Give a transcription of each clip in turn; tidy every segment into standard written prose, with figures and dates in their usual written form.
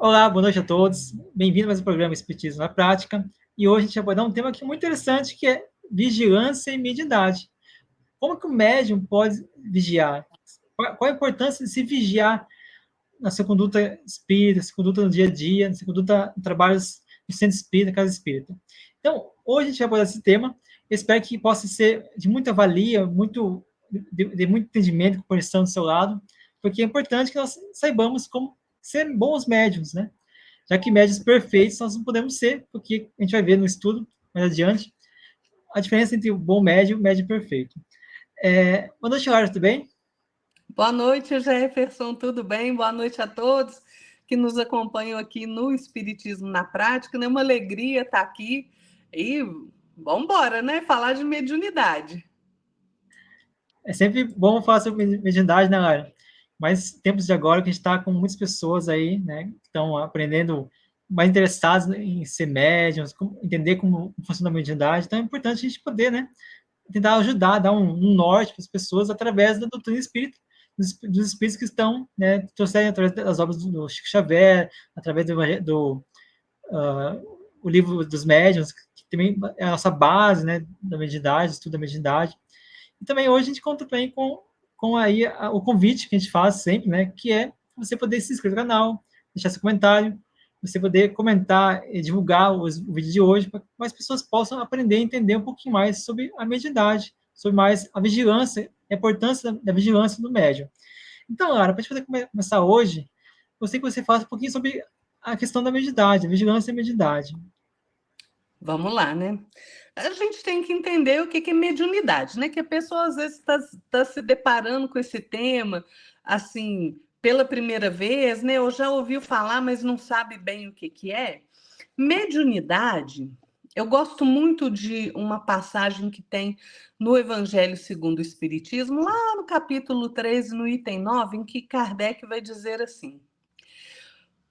Olá, boa noite a todos. Bem-vindo a mais um programa Espiritismo na Prática. E hoje a gente vai abordar um tema aqui muito interessante, que é vigilância e mediunidade. Como que o médium pode vigiar? Qual a importância de se vigiar na sua conduta espírita, na sua conduta no dia a dia, na sua conduta em trabalhos no centro espírita, casa espírita? Então, hoje a gente vai abordar esse tema. Eu espero que possa ser de muita valia, de muito entendimento e compreensão do seu lado, porque é importante que nós saibamos como ser bons médiums, né? Já que médios perfeitos nós não podemos ser, porque a gente vai ver no estudo mais adiante a diferença entre o bom médio e o médio perfeito. Boa noite, Laura, tudo bem? Boa noite, Jefferson, tudo bem? Boa noite a todos que nos acompanham aqui no Espiritismo na Prática. É uma alegria estar aqui e vamos embora, né? Falar de mediunidade. É sempre bom falar sobre mediunidade, né, Laura? Mas tempos de agora que a gente está com muitas pessoas aí, né, que estão aprendendo, mais interessadas em ser médiums, entender como funciona a mediunidade. Então é importante a gente poder, né, tentar ajudar, dar um norte para as pessoas através da doutrina espírita, dos espíritos que estão, né, trouxeram através das obras do Chico Xavier, através o livro dos médiuns, que também é a nossa base, né, da mediunidade, estudo da mediunidade. E também hoje a gente conta também com aí o convite que a gente faz sempre, né, que é você poder se inscrever no canal, deixar seu comentário, você poder comentar e divulgar o vídeo de hoje, para que mais pessoas possam aprender e entender um pouquinho mais sobre a mediunidade, sobre mais a vigilância, a importância da vigilância do médium. Então, Lara, para a gente poder começar hoje, gostaria que você falasse um pouquinho sobre a questão da mediunidade, a vigilância e a mediunidade. Vamos lá, né? A gente tem que entender o que é mediunidade, né? Que a pessoa às vezes está se deparando com esse tema, assim, pela primeira vez, né? Ou já ouviu falar, mas não sabe bem o que é. Mediunidade, eu gosto muito de uma passagem que tem no Evangelho segundo o Espiritismo, lá no capítulo 13, no item 9, em que Kardec vai dizer assim: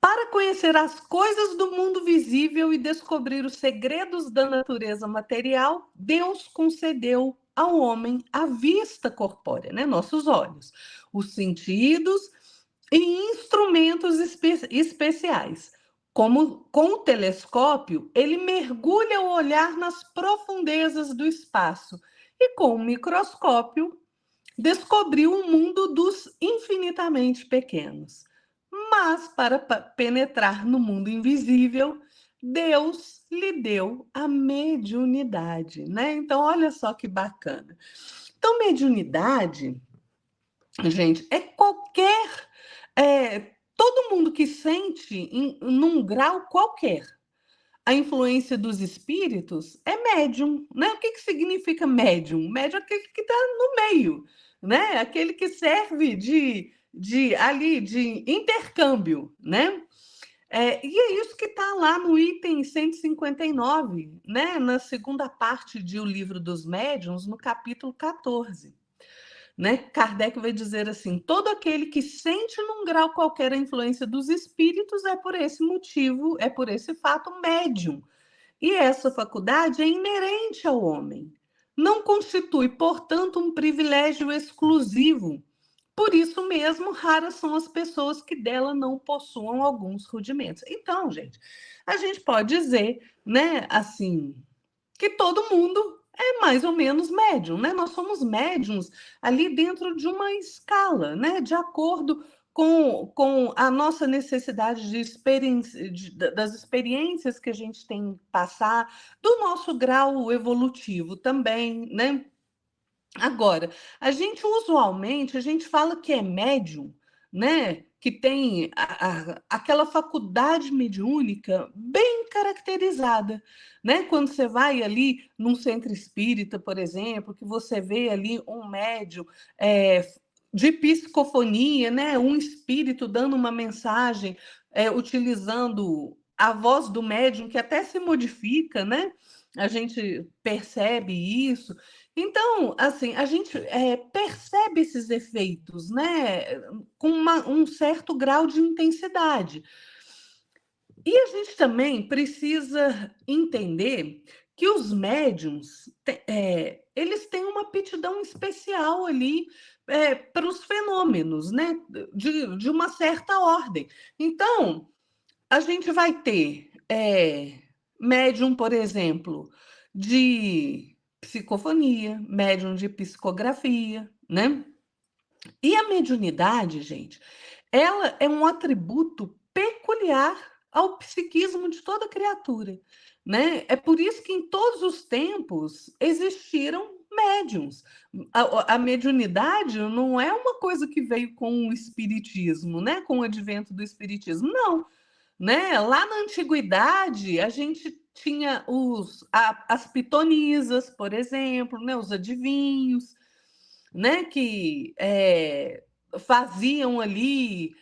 para conhecer as coisas do mundo visível e descobrir os segredos da natureza material, Deus concedeu ao homem a vista corpórea, né? Nossos olhos, os sentidos e instrumentos especiais. Como com o telescópio, ele mergulha o olhar nas profundezas do espaço e com o microscópio descobriu o mundo dos infinitamente pequenos. Mas para penetrar no mundo invisível, Deus lhe deu a mediunidade, né? Então, olha só que bacana. Então, mediunidade, gente, é qualquer. Todo mundo que sente num grau qualquer a influência dos espíritos é médium, né? O que significa médium? Médium é aquele que está no meio, né? Aquele que serve de intercâmbio, né? E é isso que está lá no item 159, né? Na segunda parte de O Livro dos Médiuns, no capítulo 14. Né? Kardec vai dizer assim: todo aquele que sente num grau qualquer a influência dos espíritos é por esse motivo, é por esse fato médium. E essa faculdade é inerente ao homem. Não constitui, portanto, um privilégio exclusivo. Por isso mesmo, raras são as pessoas que dela não possuam alguns rudimentos. Então, gente, a gente pode dizer, né, assim, que todo mundo é mais ou menos médium, né? Nós somos médiums ali dentro de uma escala, né? De acordo com a nossa necessidade de experiência, das experiências que a gente tem que passar, do nosso grau evolutivo também, né? Agora, a gente fala que é médium, né? Que tem aquela faculdade mediúnica bem caracterizada, né? Quando você vai ali num centro espírita, por exemplo, que você vê ali um médium de psicofonia, né? Um espírito dando uma mensagem, utilizando a voz do médium, que até se modifica, né? A gente percebe isso. Então, assim, a gente percebe esses efeitos, né, com um certo grau de intensidade. E a gente também precisa entender que os médiums, eles têm uma aptidão especial ali para os fenômenos, né, de uma certa ordem. Então, a gente vai ter médium, por exemplo, de psicofonia, médium de psicografia, né? E a mediunidade, gente, ela é um atributo peculiar ao psiquismo de toda criatura, né? É por isso que em todos os tempos existiram médiums. A mediunidade não é uma coisa que veio com o espiritismo, né? Com o advento do espiritismo, não, né? Lá na antiguidade, a gente tinha as pitonisas, por exemplo, né? Os adivinhos, né? Que faziam ali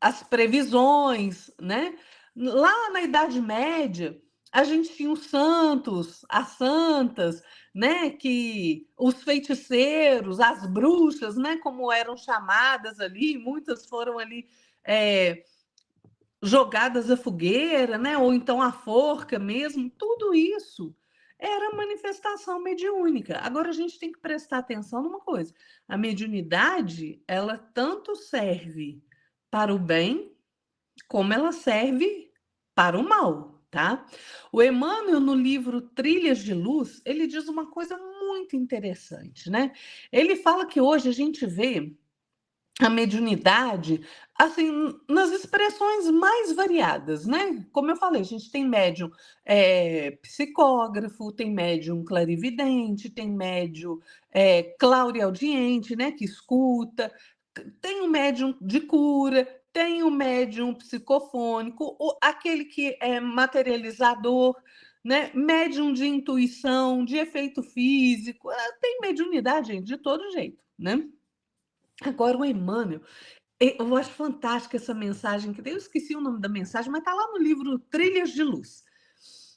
as previsões, né? Lá na Idade Média, a gente tinha os santos, as santas, né? Que os feiticeiros, as bruxas, né? Como eram chamadas ali, muitas foram ali jogadas à fogueira, né? Ou então à forca mesmo, tudo isso era manifestação mediúnica. Agora a gente tem que prestar atenção numa coisa: a mediunidade, ela tanto serve para o bem, como ela serve para o mal, tá? O Emmanuel, no livro Trilhas de Luz, ele diz uma coisa muito interessante, né? Ele fala que hoje a gente vê a mediunidade, assim, nas expressões mais variadas, né? Como eu falei, a gente tem médium psicógrafo, tem médium clarividente, tem médium clareaudiente, né? Que escuta, tem o médium de cura, tem o médium psicofônico, aquele que é materializador, né? Médium de intuição, de efeito físico, tem mediunidade, gente, de todo jeito, né? Agora, o Emmanuel, eu acho fantástica essa mensagem que tem. Eu esqueci o nome da mensagem, mas está lá no livro Trilhas de Luz.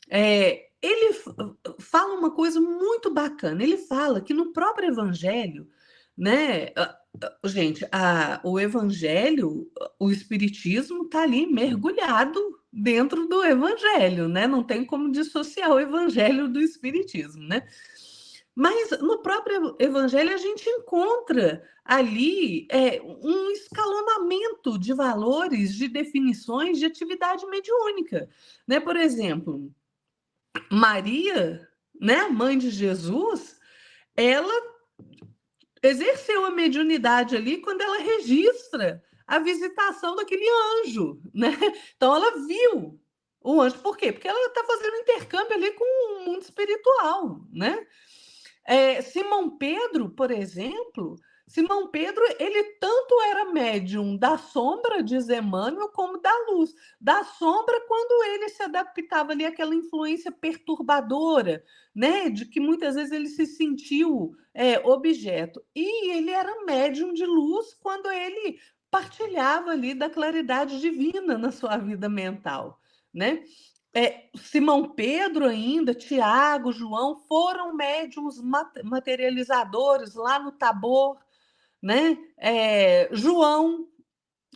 Ele fala uma coisa muito bacana. Ele fala que no próprio Evangelho, né, gente, o Evangelho, o Espiritismo está ali mergulhado dentro do Evangelho, né? Não tem como dissociar o Evangelho do Espiritismo, né? Mas no próprio Evangelho a gente encontra ali um escalonamento de valores, de definições de atividade mediúnica, né? Por exemplo, Maria, né, mãe de Jesus, ela exerceu a mediunidade ali quando ela registra a visitação daquele anjo, né? Então ela viu o anjo. Por quê? Porque ela está fazendo intercâmbio ali com o mundo espiritual, né? Simão Pedro, por exemplo, Simão Pedro, ele tanto era médium da sombra, diz Emmanuel, como da luz. Da sombra, quando ele se adaptava ali àquela influência perturbadora, né? De que muitas vezes ele se sentiu objeto. E ele era médium de luz quando ele partilhava ali da claridade divina na sua vida mental, né? Simão Pedro ainda, Tiago, João, foram médiuns materializadores lá no Tabor, né? João,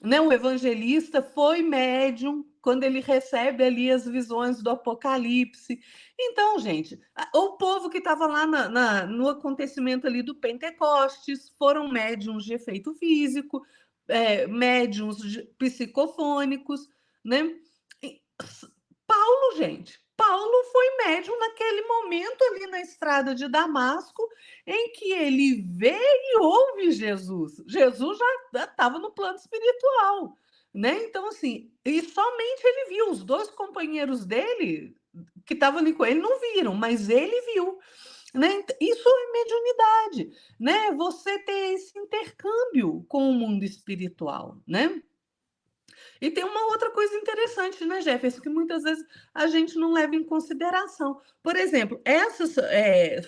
né, o evangelista, foi médium quando ele recebe ali as visões do Apocalipse. Então, gente, o povo que estava lá no acontecimento ali do Pentecostes foram médiuns de efeito físico, médiuns psicofônicos, né? Paulo, gente, Paulo foi médium naquele momento ali na estrada de Damasco, em que ele vê e ouve Jesus. Jesus já estava no plano espiritual, né? Então, assim, e somente ele viu. Os dois companheiros dele, que estavam ali com ele, não viram, mas ele viu. Né? Isso é mediunidade, né? Você ter esse intercâmbio com o mundo espiritual, né? E tem uma outra coisa interessante, né, Jefferson, que muitas vezes a gente não leva em consideração. Por exemplo,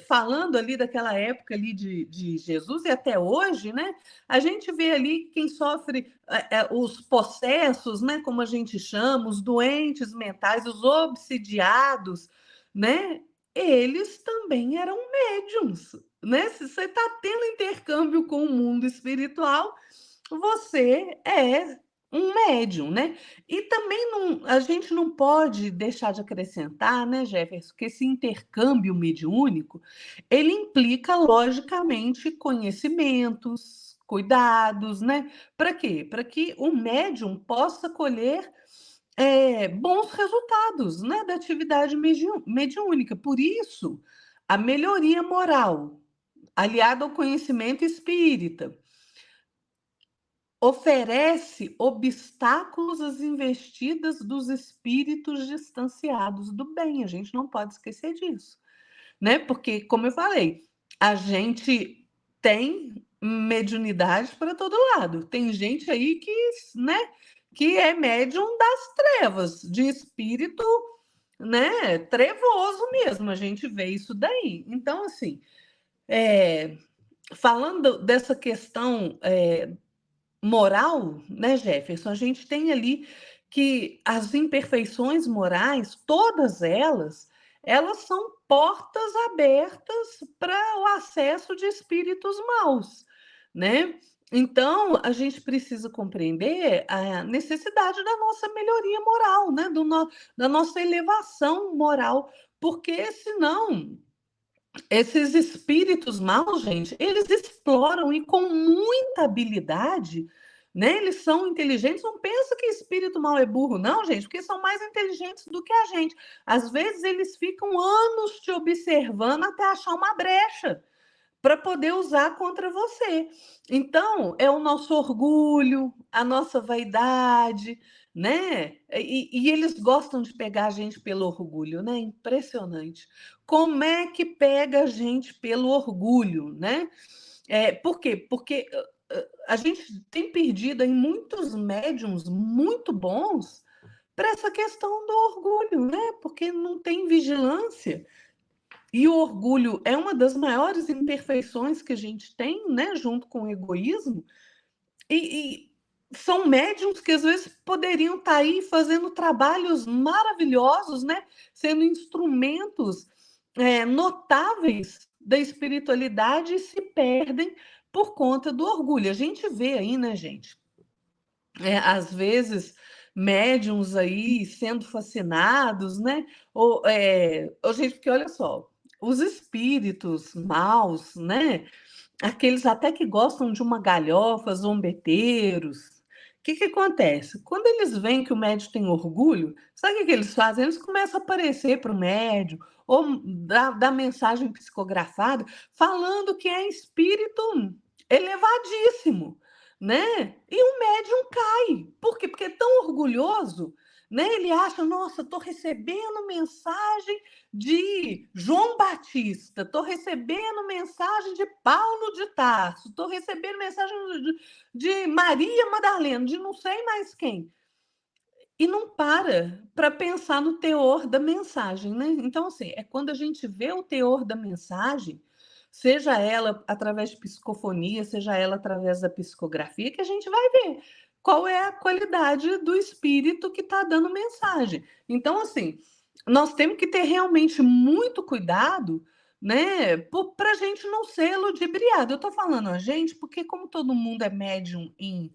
falando ali daquela época ali de Jesus e até hoje, né, a gente vê ali quem sofre os possessos, né, como a gente chama, os doentes mentais, os obsidiados, né, eles também eram médiums, né? Se você está tendo intercâmbio com o mundo espiritual, você é um médium, né? E também a gente não pode deixar de acrescentar, né, Jefferson, que esse intercâmbio mediúnico, ele implica, logicamente, conhecimentos, cuidados, né? Para quê? Para que o médium possa colher bons resultados, né, da atividade mediúnica. Por isso, a melhoria moral, aliada ao conhecimento espírita, oferece obstáculos às investidas dos espíritos distanciados do bem. A gente não pode esquecer disso, né? Porque, como eu falei, a gente tem mediunidade para todo lado. Tem gente aí que, né, que é médium das trevas, de espírito, né, trevoso mesmo. A gente vê isso daí. Então, assim, falando dessa questão moral, né, Jefferson, a gente tem ali que as imperfeições morais, todas elas são portas abertas para o acesso de espíritos maus, né? Então, a gente precisa compreender a necessidade da nossa melhoria moral, né? Da nossa elevação moral, porque senão esses espíritos maus, gente, eles exploram e com muita habilidade, né? Eles são inteligentes. Não pensa que espírito mau é burro, não, gente, porque são mais inteligentes do que a gente. Às vezes eles ficam anos te observando até achar uma brecha para poder usar contra você. Então, é o nosso orgulho, a nossa vaidade, né? E eles gostam de pegar a gente pelo orgulho, né? Impressionante. Como é que pega a gente pelo orgulho, né? Por quê? Porque a gente tem perdido em muitos médiums muito bons para essa questão do orgulho, né? Porque não tem vigilância. E o orgulho é uma das maiores imperfeições que a gente tem, né, junto com o egoísmo. E são médiums que às vezes poderiam estar aí fazendo trabalhos maravilhosos, né, sendo instrumentos notáveis da espiritualidade e se perdem por conta do orgulho. A gente vê aí, né, gente? Às vezes médiums aí sendo fascinados, né? Gente, porque olha só, os espíritos maus, né? Aqueles até que gostam de uma galhofa, zombeteiros. O que acontece? Quando eles veem que o médium tem orgulho, sabe o que eles fazem? Eles começam a aparecer para o médium, ou dar mensagem psicografada, falando que é espírito elevadíssimo, né? E o médium cai. Por quê? Porque é tão orgulhoso, né? Ele acha, nossa, estou recebendo mensagem de João Batista, estou recebendo mensagem de Paulo de Tarso, estou recebendo mensagem de Maria Madalena, de não sei mais quem. E não para pensar no teor da mensagem, né? Então, assim, é quando a gente vê o teor da mensagem, seja ela através de psicofonia, seja ela através da psicografia, que a gente vai ver qual é a qualidade do espírito que está dando mensagem. Então, assim, nós temos que ter realmente muito cuidado, né, para a gente não ser ludibriado. Eu estou falando a gente porque, como todo mundo é médium em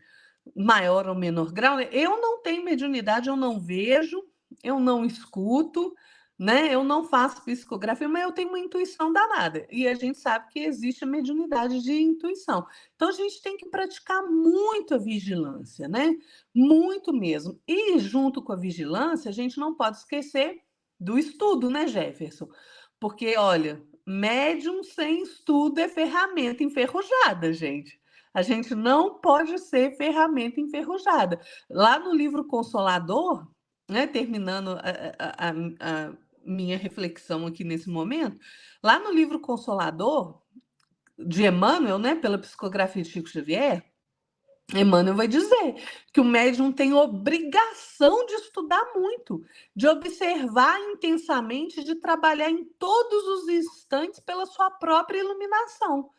maior ou menor grau, né, eu não tenho mediunidade, eu não vejo, eu não escuto, né? Eu não faço psicografia, mas eu tenho uma intuição danada. E a gente sabe que existe a mediunidade de intuição. Então a gente tem que praticar muito a vigilância, né? Muito mesmo. E junto com a vigilância, a gente não pode esquecer do estudo, né, Jefferson? Porque, olha, médium sem estudo é ferramenta enferrujada, gente. A gente não pode ser ferramenta enferrujada. Lá no livro Consolador, né, terminando a minha reflexão aqui nesse momento, lá no livro Consolador, de Emmanuel, né, pela psicografia de Chico Xavier, Emmanuel vai dizer que o médium tem obrigação de estudar muito, de observar intensamente, de trabalhar em todos os instantes pela sua própria iluminação.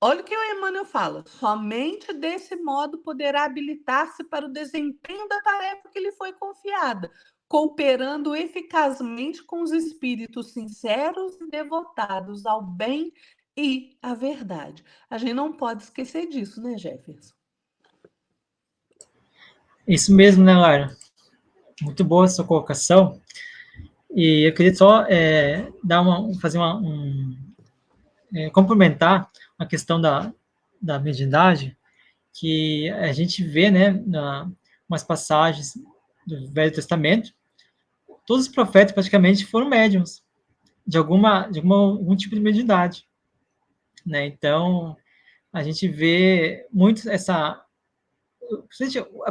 Olha o que o Emmanuel fala: somente desse modo poderá habilitar-se para o desempenho da tarefa que lhe foi confiada, cooperando eficazmente com os espíritos sinceros e devotados ao bem e à verdade. A gente não pode esquecer disso, né, Jefferson? Isso mesmo, né, Lara? Muito boa a sua colocação. E eu queria só complementar a questão da mediunidade, que a gente vê, né, umas passagens do Velho Testamento, todos os profetas praticamente foram médiums de algum tipo de mediunidade, né? Então, a gente vê muito essa... A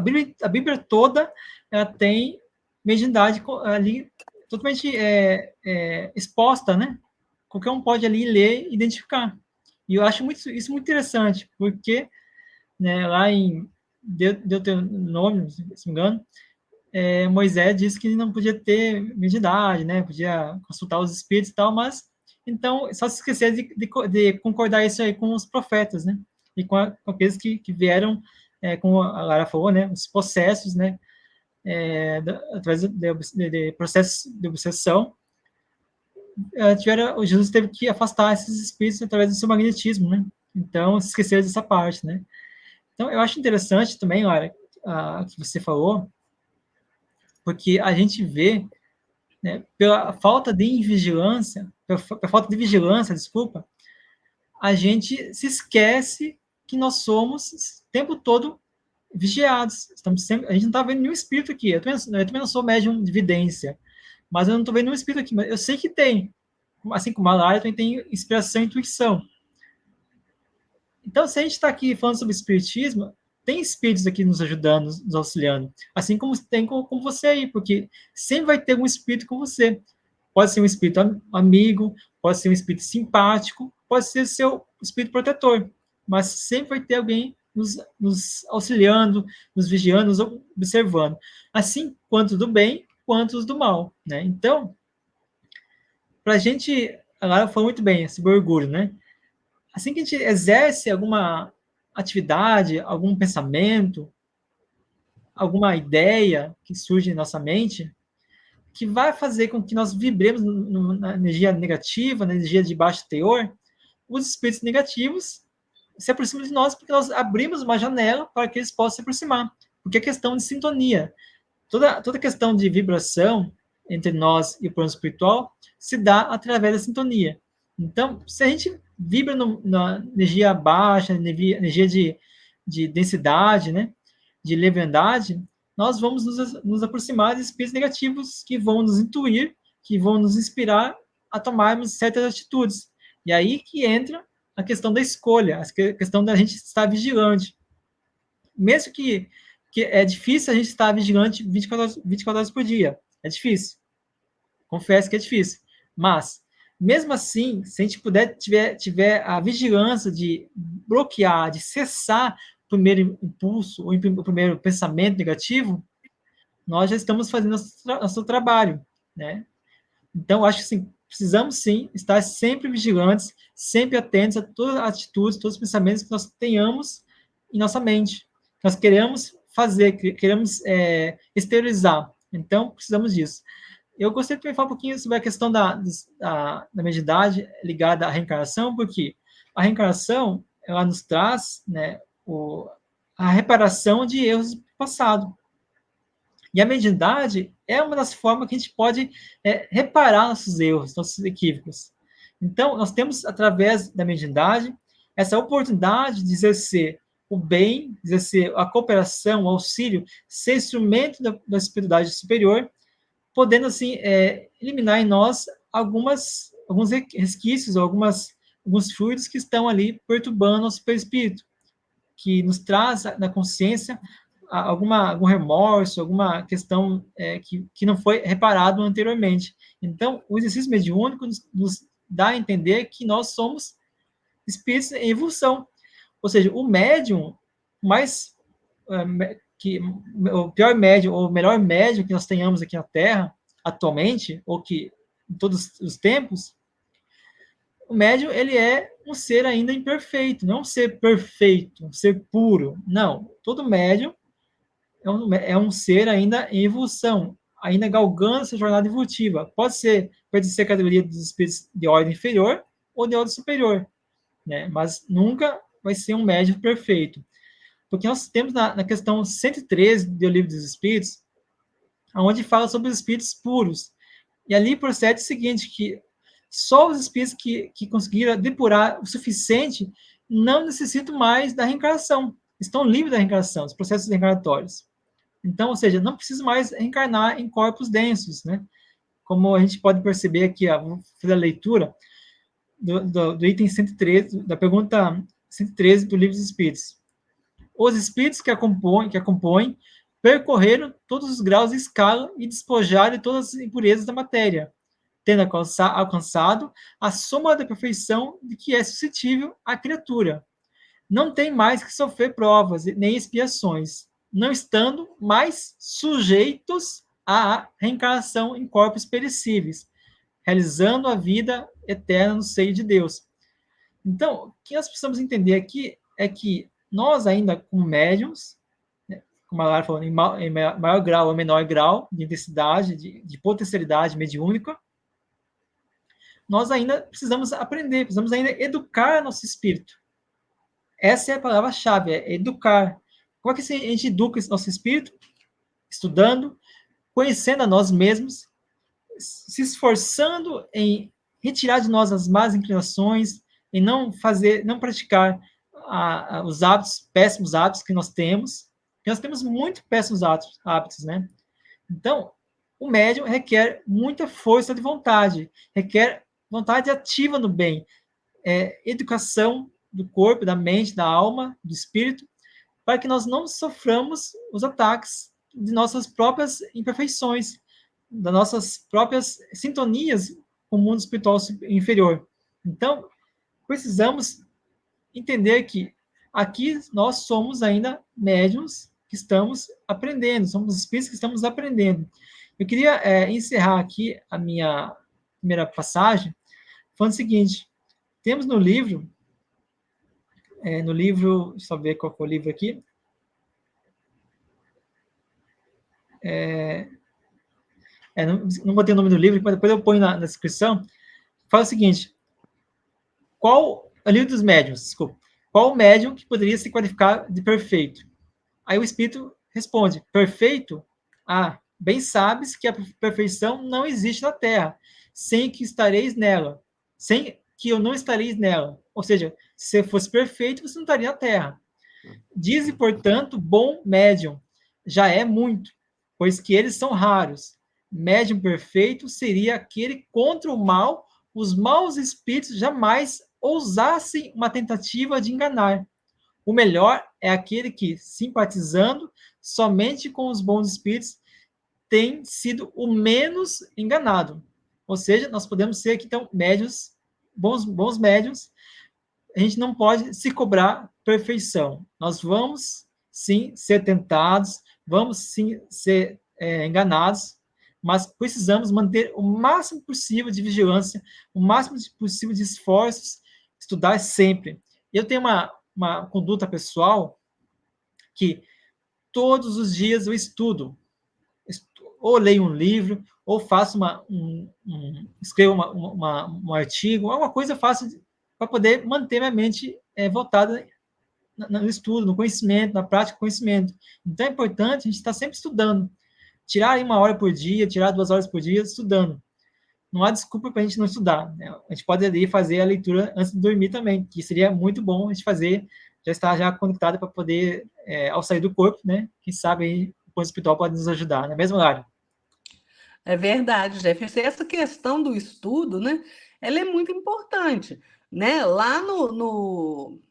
Bíblia toda, ela tem mediunidade ali totalmente exposta, né? Qualquer um pode ali ler e identificar. E eu acho isso muito interessante, porque, né, lá em Deuteronômio, se não me engano, Moisés disse que não podia ter mediunidade, né? Podia consultar os espíritos e tal, mas então só se esquecer de concordar isso aí com os profetas, né? E com aqueles que vieram, como a Lara falou, né? Os processos, né? Através de processos de obsessão, o Jesus teve que afastar esses espíritos através do seu magnetismo, né? Então, se esqueceram dessa parte, né? Então, eu acho interessante também, Lara, que você falou, porque a gente vê, né, pela falta de vigilância, pela falta de vigilância, desculpa, a gente se esquece que nós somos o tempo todo vigiados. Estamos sempre, a gente não está vendo nenhum espírito aqui. Eu também não sou médium de vidência, mas eu não estou vendo nenhum espírito aqui. Mas eu sei que tem. Assim como a Lara também tem inspiração e intuição. Então, se a gente está aqui falando sobre espiritismo, tem espíritos aqui nos ajudando, nos auxiliando. Assim como tem com você aí, porque sempre vai ter um espírito com você. Pode ser um espírito amigo, pode ser um espírito simpático, pode ser seu espírito protetor, mas sempre vai ter alguém nos auxiliando, nos vigiando, nos observando, assim quanto do bem quanto os do mal, né? Então, para a gente, agora foi muito bem esse orgulho, né? Assim que a gente exerce alguma atividade, algum pensamento, alguma ideia que surge em nossa mente, que vai fazer com que nós vibremos na energia negativa, na energia de baixo teor, os espíritos negativos se aproximam de nós porque nós abrimos uma janela para que eles possam se aproximar. Porque é questão de sintonia. Toda questão de vibração entre nós e o plano espiritual se dá através da sintonia. Então, se a gente vibra na energia baixa, energia de densidade, né, de leviandade, nós vamos nos aproximar de espíritos negativos que vão nos intuir, que vão nos inspirar a tomarmos certas atitudes. E aí que entra a questão da escolha, a questão da gente estar vigilante. Mesmo que é difícil a gente estar vigilante 24 horas por dia. É difícil. Confesso que é difícil. Mas, mesmo assim, se a gente tiver a vigilância de bloquear, de cessar o primeiro impulso, o primeiro pensamento negativo, nós já estamos fazendo nosso trabalho, né? Então, acho que assim, precisamos sim estar sempre vigilantes, sempre atentos a todas as atitudes, todos os pensamentos que nós tenhamos em nossa mente. Nós queremos fazer, queremos exteriorizar. Então, precisamos disso. Eu gostaria de falar um pouquinho sobre a questão da mediunidade ligada à reencarnação, porque a reencarnação, ela nos traz, né, a reparação de erros do passado. E a mediunidade é uma das formas que a gente pode reparar nossos erros, nossos equívocos. Então, nós temos, através da mediunidade, essa oportunidade de exercer o bem, de exercer a cooperação, o auxílio, ser instrumento da espiritualidade superior, podendo, assim, eliminar em nós alguns resquícios, alguns fluidos que estão ali perturbando nosso perispírito, que nos traz na consciência algum remorso, alguma questão que não foi reparado anteriormente. Então, o exercício mediúnico nos dá a entender que nós somos espíritos em evolução. Ou seja, o médium mais o pior médium ou o melhor médium que nós tenhamos aqui na Terra atualmente, ou que em todos os tempos, o médium, ele é um ser ainda imperfeito, não um ser perfeito, um ser puro. Não, todo médium é um ser ainda em evolução, ainda galgando essa jornada evolutiva. Pode ser a categoria dos espíritos de ordem inferior ou de ordem superior, né? Mas nunca vai ser um médium perfeito. Porque nós temos na questão 113 do Livro dos Espíritos, onde fala sobre os espíritos puros. E ali procede o seguinte, que só os espíritos que conseguiram depurar o suficiente não necessitam mais da reencarnação, estão livres da reencarnação, dos processos reencarnatórios. Então, ou seja, não preciso mais reencarnar em corpos densos, né? Como a gente pode perceber aqui, ó, vou fazer a leitura do item 113, da pergunta 113 do Livro dos Espíritos. Os espíritos que a compõem percorreram todos os graus de escala e despojaram de todas as impurezas da matéria, tendo alcançado a soma da perfeição de que é suscetível a criatura. Não tem mais que sofrer provas nem expiações, não estando mais sujeitos à reencarnação em corpos perecíveis, realizando a vida eterna no seio de Deus. Então, o que nós precisamos entender aqui é que nós ainda, como médiums, né, como a Lara falou, em maior grau ou menor grau de intensidade, de potencialidade mediúnica, nós ainda precisamos aprender, precisamos ainda educar nosso espírito. Essa é a palavra-chave, é educar. Como é que a gente educa esse nosso espírito? Estudando, conhecendo a nós mesmos, se esforçando em retirar de nós as más inclinações, em não praticar os hábitos, péssimos hábitos que nós temos, porque nós temos muito péssimos hábitos, né? Então, o médium requer muita força de vontade, requer vontade ativa no bem, educação do corpo, da mente, da alma, do espírito, para que nós não soframos os ataques de nossas próprias imperfeições, das nossas próprias sintonias com o mundo espiritual inferior. Então, precisamos entender que aqui nós somos ainda médiuns que estamos aprendendo, somos espíritos que estamos aprendendo. Eu queria encerrar aqui a minha primeira passagem falando o seguinte: temos no livro, deixa eu ver qual é o livro aqui, não botei o nome do livro, mas depois eu ponho na descrição. Fala o seguinte: qual o livro dos médiuns, desculpa, qual o médium que poderia se qualificar de perfeito? Aí o espírito responde: perfeito? Ah, bem sabes que a perfeição não existe na Terra, sem que estareis nela, sem que eu não estareis nela. Ou seja, se você fosse perfeito, você não estaria na Terra. Dize, portanto, bom médium, já é muito, pois que eles são raros. Médium perfeito seria aquele contra o mal, os maus espíritos jamais ousassem uma tentativa de enganar. O melhor é aquele que, simpatizando somente com os bons espíritos, tem sido o menos enganado. Ou seja, nós podemos ser aqui, então, médios, bons médios. A gente não pode se cobrar perfeição. Nós vamos, sim, ser tentados, vamos, sim, ser enganados, mas precisamos manter o máximo possível de vigilância, o máximo possível de esforços, estudar sempre. Eu tenho uma conduta pessoal que todos os dias eu estudo, ou leio um livro, ou faço escrevo um artigo, alguma coisa eu faço para poder manter minha mente voltada no estudo, no conhecimento, na prática do conhecimento. Então é importante a gente estar sempre estudando, tirar 1 hora por dia, tirar 2 horas por dia estudando. Não há desculpa para a gente não estudar, né? A gente pode ali fazer a leitura antes de dormir também, que seria muito bom a gente fazer, já estar já conectado para poder, ao sair do corpo, né? Quem sabe aí o plano espiritual pode nos ajudar, não é mesmo, Lara? É verdade, Jefferson. Essa questão do estudo, né? Ela é muito importante, né? Lá no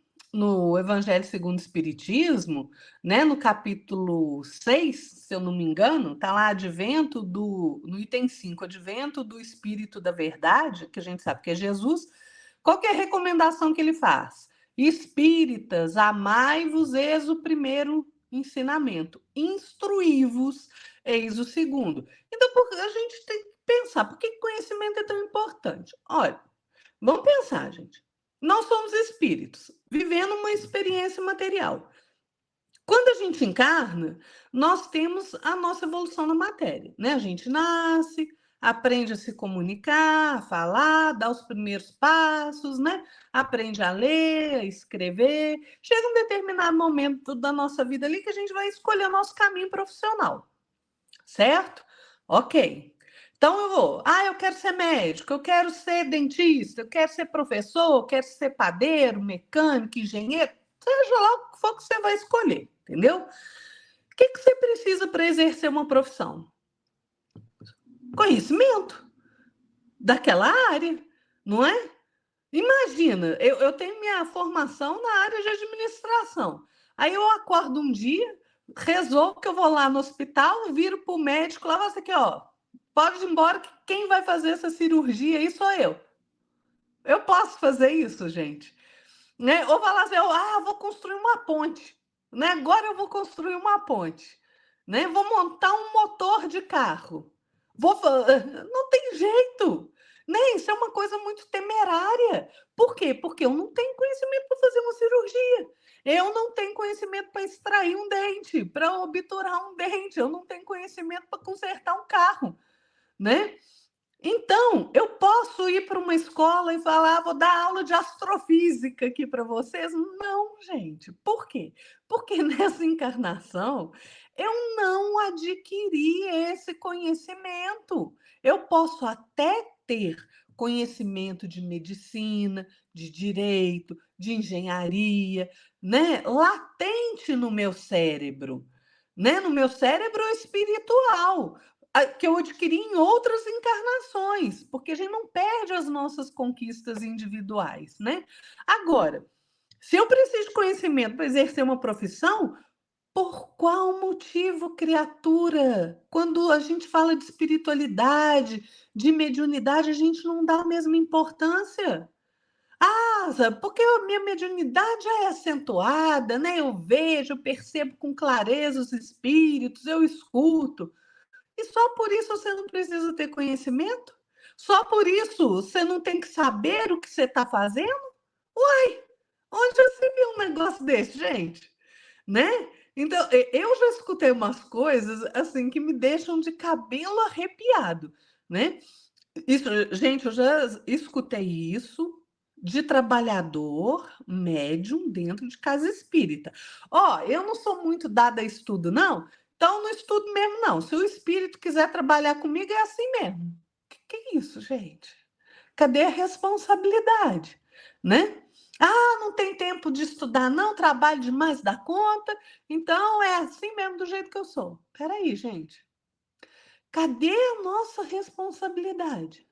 Evangelho segundo o Espiritismo, né? No capítulo 6, se eu não me engano, está lá no item 5, advento do Espírito da Verdade, que a gente sabe que é Jesus. Qual que é a recomendação que ele faz? Espíritas, amai-vos, eis o primeiro ensinamento. Instruí-vos, eis o segundo. Então, a gente tem que pensar, por que conhecimento é tão importante? Olha, vamos pensar, gente. Nós somos espíritos, vivendo uma experiência material. Quando a gente encarna, nós temos a nossa evolução na matéria, né? A gente nasce, aprende a se comunicar, a falar, dá os primeiros passos, né? Aprende a ler, a escrever. Chega um determinado momento da nossa vida ali que a gente vai escolher o nosso caminho profissional, certo? Ok. Então eu quero ser médico, eu quero ser dentista, eu quero ser professor, eu quero ser padeiro, mecânico, engenheiro, seja lá o que for que você vai escolher, entendeu? O que você precisa para exercer uma profissão? Conhecimento daquela área, não é? Imagina, eu tenho minha formação na área de administração. Aí eu acordo um dia, resolvo que eu vou lá no hospital, viro para o médico lá, você aqui, ó, pode ir embora que quem vai fazer essa cirurgia aí sou eu. Eu posso fazer isso, gente. Né? Ou falar assim, vou construir uma ponte. Né? Agora eu vou construir uma ponte. Né? Vou montar um motor de carro. Não tem jeito. Né? Isso é uma coisa muito temerária. Por quê? Porque eu não tenho conhecimento para fazer uma cirurgia. Eu não tenho conhecimento para extrair um dente, para obturar um dente. Eu não tenho conhecimento para consertar um carro. Né? Então, eu posso ir para uma escola e falar, vou dar aula de astrofísica aqui para vocês? Não, gente. Por quê? Porque nessa encarnação eu não adquiri esse conhecimento. Eu posso até ter conhecimento de medicina, de direito, de engenharia, né? Latente no meu cérebro, né? No meu cérebro espiritual que eu adquiri em outras encarnações, porque a gente não perde as nossas conquistas individuais, né? Agora, se eu preciso de conhecimento para exercer uma profissão, por qual motivo, criatura? Quando a gente fala de espiritualidade, de mediunidade, a gente não dá a mesma importância. Porque a minha mediunidade é acentuada, né? Eu vejo, eu percebo com clareza os espíritos, eu escuto. E só por isso você não precisa ter conhecimento? Só por isso você não tem que saber o que você está fazendo? Onde já se viu um negócio desse, gente? Né? Então, eu já escutei umas coisas assim que me deixam de cabelo arrepiado, né? Isso, gente, eu já escutei isso de trabalhador médium dentro de casa espírita. Eu não sou muito dada a estudo, não. Então, não estudo mesmo, não. Se o espírito quiser trabalhar comigo, é assim mesmo. Que é isso, gente? Cadê a responsabilidade, né? Não tem tempo de estudar, não, trabalho demais da conta, então é assim mesmo do jeito que eu sou. Peraí, gente. Cadê a nossa responsabilidade?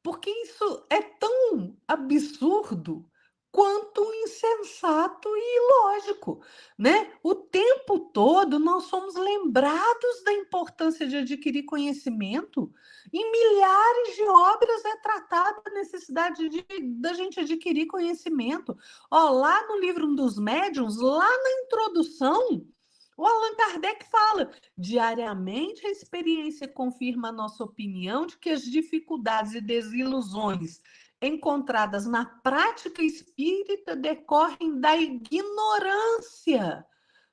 Porque isso é tão absurdo quanto insensato e ilógico, né? O tempo todo nós somos lembrados da importância de adquirir conhecimento. Em milhares de obras é tratada a necessidade da gente adquirir conhecimento. Lá no livro dos médiuns, lá na introdução, o Allan Kardec fala: diariamente a experiência confirma a nossa opinião de que as dificuldades e desilusões encontradas na prática espírita decorrem da ignorância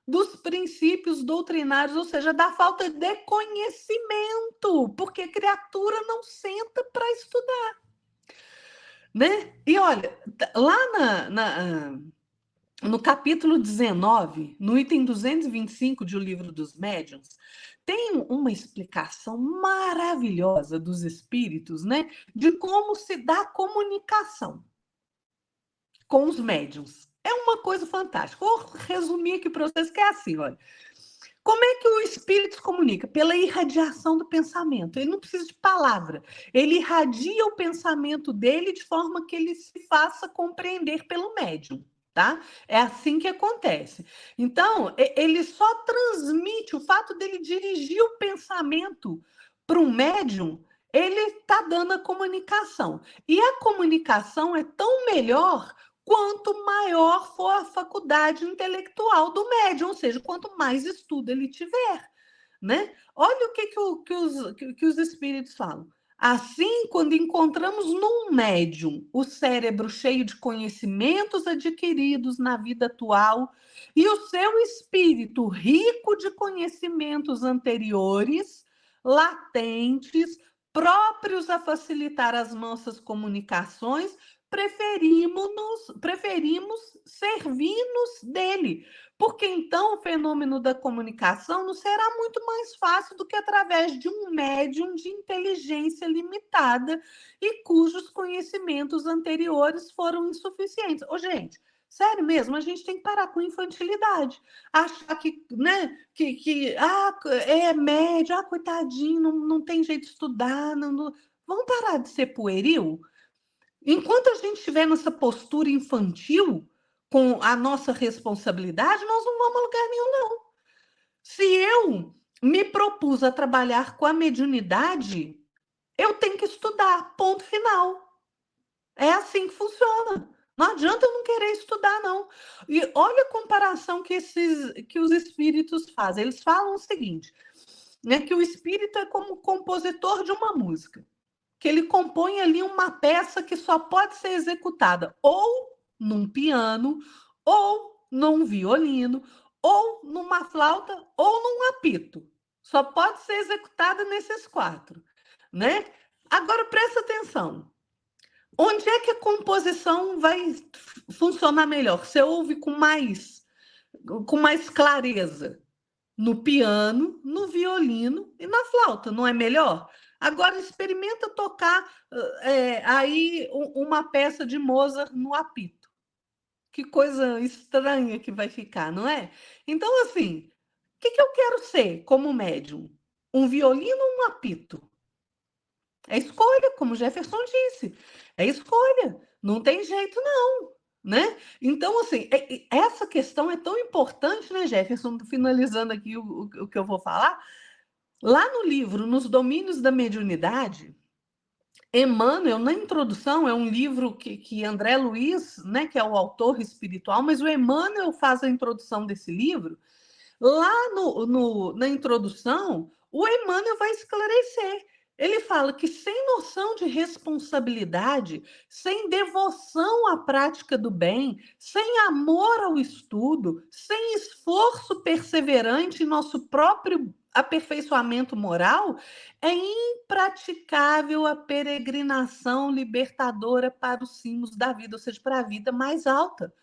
dos princípios doutrinários, ou seja, da falta de conhecimento, porque a criatura não senta para estudar, né? E olha, lá no capítulo 19, no item 225 de O Livro dos Médiuns, tem uma explicação maravilhosa dos espíritos, né, de como se dá a comunicação com os médiuns. É uma coisa fantástica. Vou resumir aqui para vocês que é assim, olha. Como é que o espírito se comunica? Pela irradiação do pensamento. Ele não precisa de palavra. Ele irradia o pensamento dele de forma que ele se faça compreender pelo médium. Tá? É assim que acontece. Então, ele só transmite o fato dele dirigir o pensamento para um médium, ele está dando a comunicação. E a comunicação é tão melhor quanto maior for a faculdade intelectual do médium, ou seja, quanto mais estudo ele tiver, né? Olha o que os espíritos falam. Assim, quando encontramos num médium o cérebro cheio de conhecimentos adquiridos na vida atual e o seu espírito rico de conhecimentos anteriores, latentes, próprios a facilitar as nossas comunicações, preferimos servir-nos dele, porque então o fenômeno da comunicação nos será muito mais fácil do que através de um médium de inteligência limitada e cujos conhecimentos anteriores foram insuficientes. Ô, gente, sério mesmo, a gente tem que parar com infantilidade. Achar que, né, é médio, coitadinho, não tem jeito de estudar. Vamos parar de ser pueril? Enquanto a gente estiver nessa postura infantil, com a nossa responsabilidade, nós não vamos a lugar nenhum, não. Se eu me propus a trabalhar com a mediunidade, eu tenho que estudar, ponto final. É assim que funciona. Não adianta eu não querer estudar, não. E olha a comparação que os espíritos fazem. Eles falam o seguinte, né, que o espírito é como compositor de uma música, que ele compõe ali uma peça que só pode ser executada ou num piano, ou num violino, ou numa flauta, ou num apito. Só pode ser executada nesses 4, né? Agora, presta atenção. Onde é que a composição vai funcionar melhor? Você ouve com mais clareza? No piano, no violino e na flauta, não é melhor? Agora experimenta tocar aí uma peça de Mozart no apito. Que coisa estranha que vai ficar, não é? Então, assim, o que eu quero ser como médium? Um violino ou um apito? É escolha, como Jefferson disse. É escolha. Não tem jeito, não. Né? Então, assim, essa questão é tão importante, né, Jefferson? Finalizando aqui o que eu vou falar. Lá no livro, Nos Domínios da Mediunidade, Emmanuel, na introdução, é um livro que André Luiz, né, que é o autor espiritual, mas o Emmanuel faz a introdução desse livro. Lá na introdução, o Emmanuel vai esclarecer. Ele fala que sem noção de responsabilidade, sem devoção à prática do bem, sem amor ao estudo, sem esforço perseverante em nosso próprio aperfeiçoamento moral, é impraticável a peregrinação libertadora para os cimos da vida, ou seja, para a vida mais alta.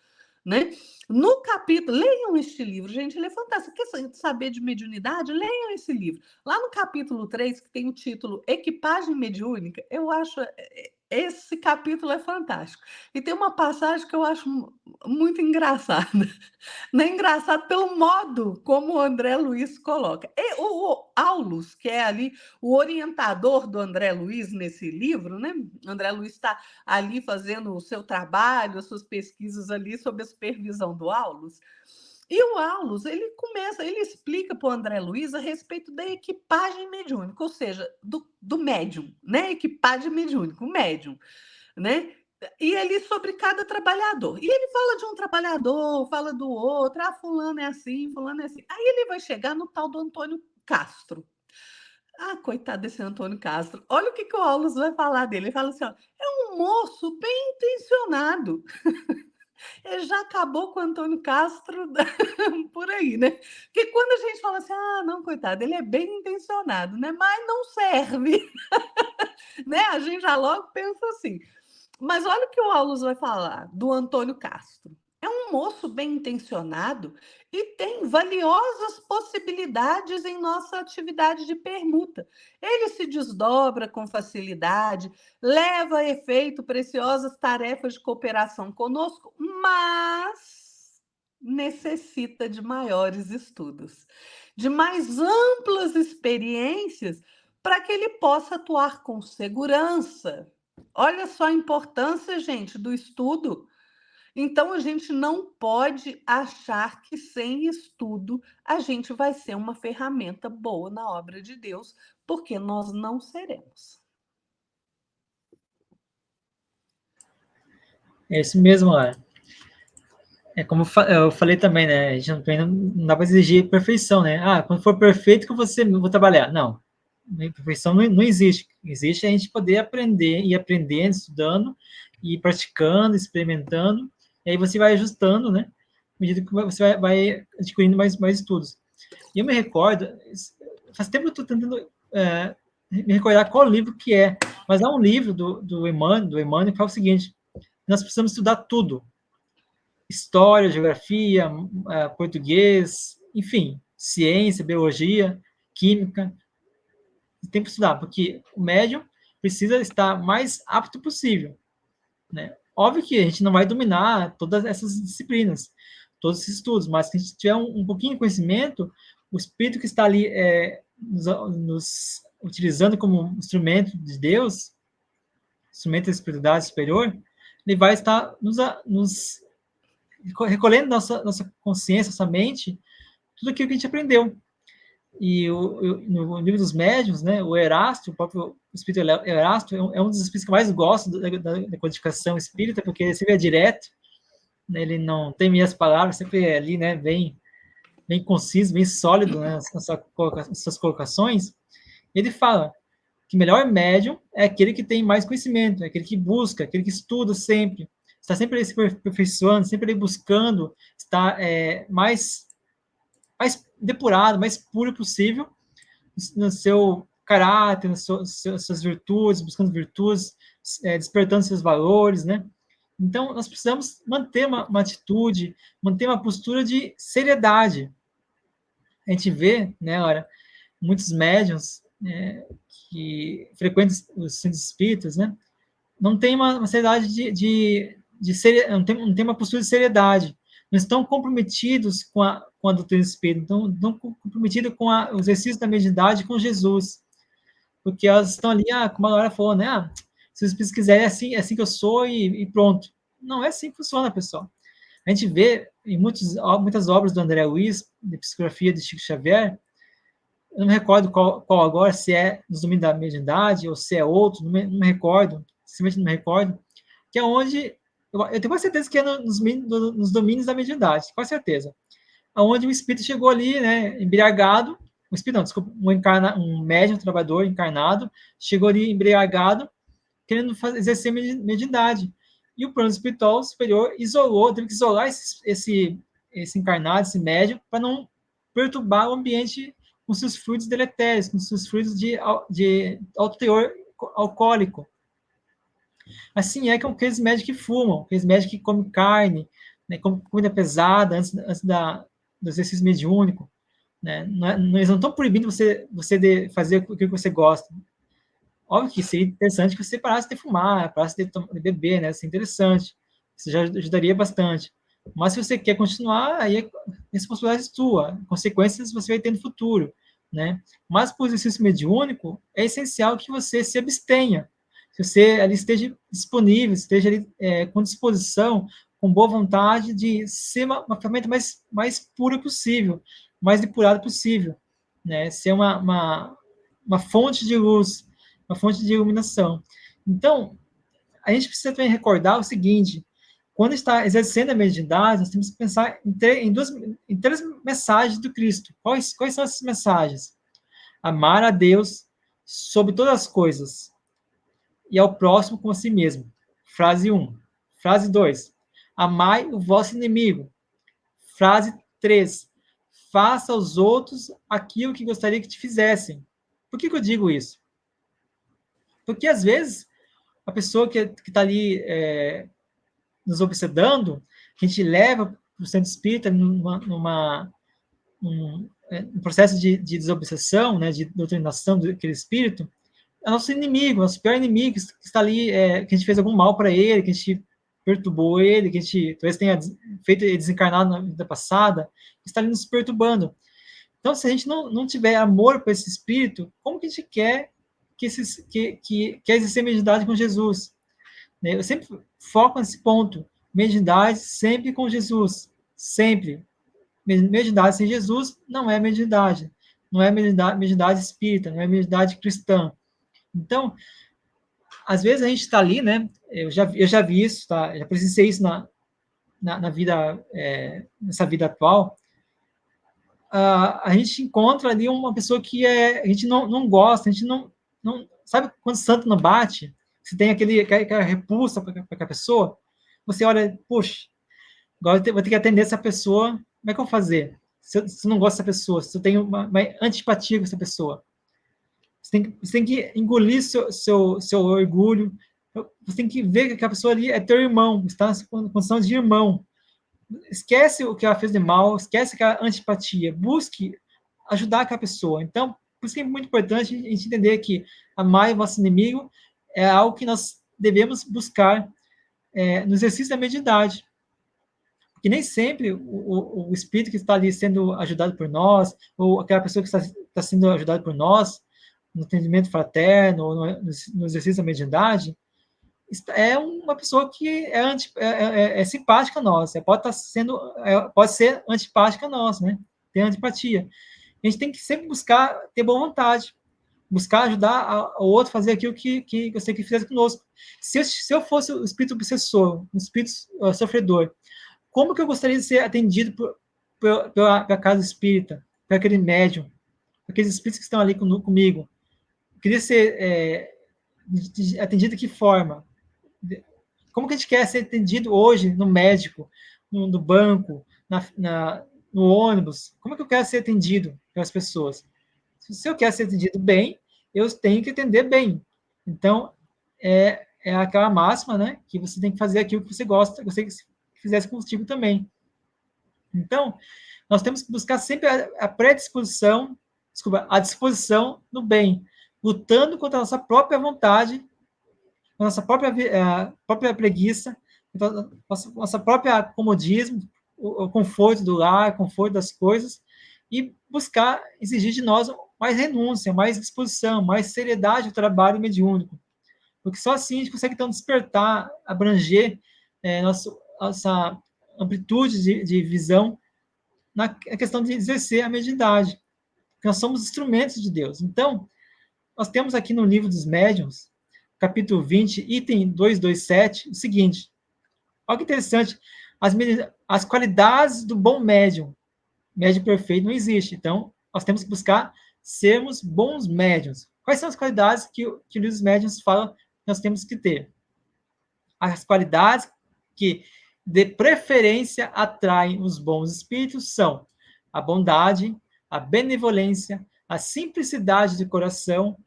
Né? No capítulo, leiam este livro, gente, ele é fantástico. Quer saber de mediunidade? Leiam esse livro. Lá no capítulo 3, que tem o título Equipagem Mediúnica, eu acho esse capítulo é fantástico. E tem uma passagem que eu acho muito engraçada. Não é engraçado pelo modo como o André Luiz coloca. E o Aulus, que é ali o orientador do André Luiz nesse livro, né? O André Luiz está ali fazendo o seu trabalho, as suas pesquisas ali sob a supervisão do Aulus. E o Aulus, ele explica para o André Luiz a respeito da equipagem mediúnica, ou seja, do médium, né? Equipagem mediúnica, o médium, né? E ali sobre cada trabalhador. E ele fala de um trabalhador, fala do outro, fulano é assim, fulano é assim. Aí ele vai chegar no tal do Antônio Castro. Coitado desse Antônio Castro. Olha o que o Aulus vai falar dele. Ele fala assim, ó, é um moço bem intencionado. Ele já acabou com o Antônio Castro por aí, né? Porque quando a gente fala assim, não, coitado, ele é bem intencionado, né? Mas não serve. Né? A gente já logo pensa assim. Mas olha o que o Aulus vai falar do Antônio Castro. É um moço bem intencionado e tem valiosas possibilidades em nossa atividade de permuta. Ele se desdobra com facilidade, leva a efeito preciosas tarefas de cooperação conosco, mas necessita de maiores estudos, de mais amplas experiências para que ele possa atuar com segurança. Olha só a importância, gente, do estudo. Então, a gente não pode achar que sem estudo a gente vai ser uma ferramenta boa na obra de Deus, porque nós não seremos. É isso mesmo, Lara. É como eu falei também, né? A gente não dá para exigir perfeição, né? Quando for perfeito que eu vou trabalhar. Não. Perfeição não existe. Existe a gente poder aprender, e aprendendo, estudando, e praticando, experimentando, e aí você vai ajustando, né? À medida que você vai adquirindo mais estudos. E eu me recordo, faz tempo que eu estou tentando me recordar qual livro que é, mas há um livro do Emmanuel que fala o seguinte, Nós precisamos estudar tudo. História, geografia, português, enfim, ciência, biologia, química. Tem que estudar, porque o médium precisa estar mais apto possível, né? Óbvio que a gente não vai dominar todas essas disciplinas, todos esses estudos, mas se a gente tiver um pouquinho de conhecimento, o espírito que está ali nos utilizando como instrumento de Deus, instrumento da espiritualidade superior, ele vai estar nos recolhendo nossa consciência, nossa mente, tudo aquilo que a gente aprendeu. E no livro dos médiuns, né, o Erasto, o próprio espírito Erasto, é um dos espíritos que eu mais gosto da codificação espírita, porque ele sempre é direto, né, ele não tem meias palavras, sempre é ali, né, bem conciso, bem sólido, né, nas suas colocações. Ele fala que o melhor médium é aquele que tem mais conhecimento, é aquele que busca, aquele que estuda sempre, está sempre ali se aperfeiçoando, sempre ali buscando estar mais depurado, mais puro possível no seu caráter, nas suas virtudes, buscando virtudes, despertando seus valores, né? Então, nós precisamos manter uma atitude, manter uma postura de seriedade. A gente vê, né, olha, muitos médiuns que frequentam os centros espíritas, né, não tem uma seriedade não tem uma postura de seriedade, não estão comprometidos com a doutrina espírita, estão comprometidos com o exercício da mediunidade com Jesus, porque elas estão ali, como a Laura falou, né, se os espíritos quiserem, é assim que eu sou e pronto. Não é assim que funciona, pessoal. A gente vê em muitas obras do André Luiz, de psicografia de Chico Xavier, eu não me recordo qual agora, se é nos domínios da mediunidade ou se é outro, não me recordo, simplesmente não me recordo, que é onde, eu tenho quase certeza que é nos domínios da mediunidade, com certeza, onde o espírito chegou ali, né, embriagado, um espírito não, desculpa, um médium trabalhador encarnado, chegou ali embriagado, querendo exercer mediunidade. E o plano espiritual superior teve que isolar esse encarnado, esse médium, para não perturbar o ambiente com seus fluidos deletérios, com seus fluidos de alto teor alcoólico. Assim é com aqueles médicos que fumam, aqueles médicos que comem carne, né, comem comida pesada antes do exercício mediúnico. Né? Eles não estão proibindo você de fazer o que você gosta. Óbvio que seria interessante que você parasse de fumar, parasse de beber, né? Isso é interessante. Isso já ajudaria bastante. Mas se você quer continuar, aí essa possibilidade é sua. Consequências você vai ter no futuro, né? Mas para o exercício mediúnico, é essencial que você se abstenha. Que você ali esteja disponível, esteja ali com disposição, com boa vontade de ser uma ferramenta mais pura possível, mais depurada possível, né? Ser uma fonte de luz, uma fonte de iluminação. Então, a gente precisa também recordar o seguinte: quando está exercendo a mediunidade, nós temos que pensar em três mensagens do Cristo. Quais são essas mensagens? Amar a Deus sobre todas as coisas e ao próximo como a si mesmo. Frase 1. Frase 2. Amai o vosso inimigo. Frase 3. Faça aos outros aquilo que gostaria que te fizessem. Por que eu digo isso? Porque, às vezes, a pessoa que está ali nos obsedando, a gente leva para o centro espírita num processo de desobsessão, né, de doutrinação daquele espírito, é nosso inimigo, nosso pior inimigo, que está ali, que a gente fez algum mal para ele, que a gente perturbou ele, que a gente talvez tenha feito ele desencarnar na vida passada, está ali nos perturbando. Então, se a gente não tiver amor para esse espírito, como que a gente quer que exercer mediunidade com Jesus? Eu sempre foco nesse ponto. Mediunidade sempre com Jesus. Sempre. Mediunidade sem Jesus não é mediunidade. Não é mediunidade espírita, não é mediunidade cristã. Então, às vezes a gente está ali, né? Eu já vi isso, tá? Já presenciei isso na vida, nessa vida atual. A gente encontra ali uma pessoa que a gente não gosta, a gente não sabe quando o santo não bate, você tem aquela repulsa para aquela pessoa, você olha, poxa, agora eu vou ter que atender essa pessoa, como é que eu vou fazer? Se eu não gosto dessa pessoa, se eu tenho uma antipatia com essa pessoa, você tem que engolir seu orgulho, Você tem que ver que aquela pessoa ali é teu irmão, está na condição de irmão. Esquece o que ela fez de mal, esquece aquela antipatia, busque ajudar aquela pessoa. Então, por isso que é muito importante a gente entender que amar o nosso inimigo é algo que nós devemos buscar no exercício da mediunidade. Porque nem sempre o espírito que está ali sendo ajudado por nós, ou aquela pessoa que está sendo ajudada por nós, no atendimento fraterno, ou no exercício da mediunidade, é uma pessoa que é simpática a nós, pode estar sendo, pode ser antipática a nós, né? Tem antipatia. A gente tem que sempre buscar ter boa vontade, buscar ajudar o outro a fazer aquilo que eu sei que fizesse conosco. Se eu fosse o espírito obsessor, um espírito sofredor, como que eu gostaria de ser atendido pela casa espírita, por aquele médium, por aqueles espíritos que estão ali comigo? Eu queria ser atendido de que forma? Como que a gente quer ser atendido hoje no médico, no banco, no ônibus? Como é que eu quero ser atendido pelas pessoas? Se eu quero ser atendido bem, eu tenho que atender bem. Então, é aquela máxima, né? Que você tem que fazer aquilo que você gosta, você que fizesse contigo também. Então, nós temos que buscar sempre a predisposição, a disposição no bem, lutando contra a nossa própria vontade, a nossa própria preguiça, nossa própria comodismo, o conforto do lar, o conforto das coisas, e buscar exigir de nós mais renúncia, mais disposição, mais seriedade no trabalho mediúnico. Porque só assim a gente consegue, então, despertar, abranger nossa amplitude de visão na questão de exercer a mediunidade. Porque nós somos instrumentos de Deus. Então, nós temos aqui no livro dos médiuns, capítulo 20, item 227, o seguinte. Olha que interessante. As qualidades do bom médium. Médium perfeito não existe. Então, nós temos que buscar sermos bons médiums. Quais são as qualidades que o livro dos médiuns fala que nós temos que ter? As qualidades que, de preferência, atraem os bons espíritos são a bondade, a benevolência, a simplicidade de coração,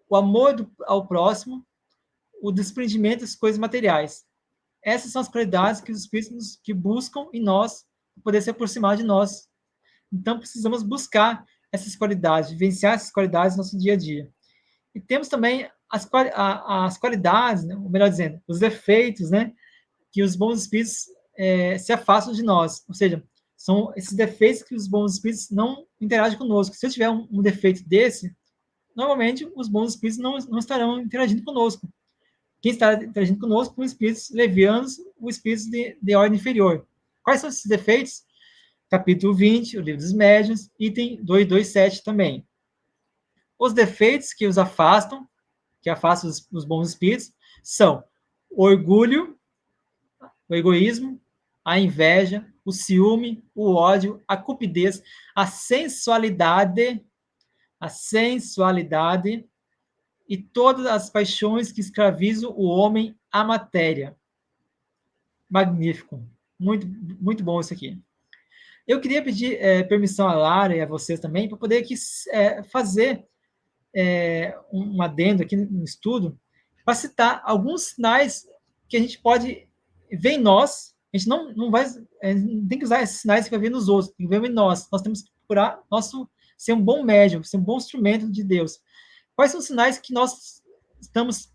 o amor ao próximo, o desprendimento das coisas materiais. Essas são as qualidades que os espíritos que buscam em nós, para poder se aproximar de nós. Então, precisamos buscar essas qualidades, vivenciar essas qualidades no nosso dia a dia. E temos também as qualidades, né, ou melhor dizendo, os defeitos, né, que os bons espíritos se afastam de nós. Ou seja, são esses defeitos que os bons espíritos não interagem conosco. Se eu tiver um defeito desse, normalmente os bons espíritos não estarão interagindo conosco. Quem está interagindo conosco são espíritos levianos, os espíritos de ordem inferior. Quais são esses defeitos? Capítulo 20, o livro dos médiuns, item 227 também. Os defeitos que os afastam, que afastam os bons espíritos, são o orgulho, o egoísmo, a inveja, o ciúme, o ódio, a cupidez, a sensualidade e todas as paixões que escravizam o homem à matéria. Magnífico. Muito, muito bom isso aqui. Eu queria pedir permissão a Lara e a vocês também, para poder aqui fazer um adendo aqui no estudo, para citar alguns sinais que a gente pode ver em nós. A gente não vai, não tem que usar esses sinais que vai ver nos outros, tem que ver em nós. Nós temos que procurar ser um bom médium, ser um bom instrumento de Deus. Quais são os sinais que nós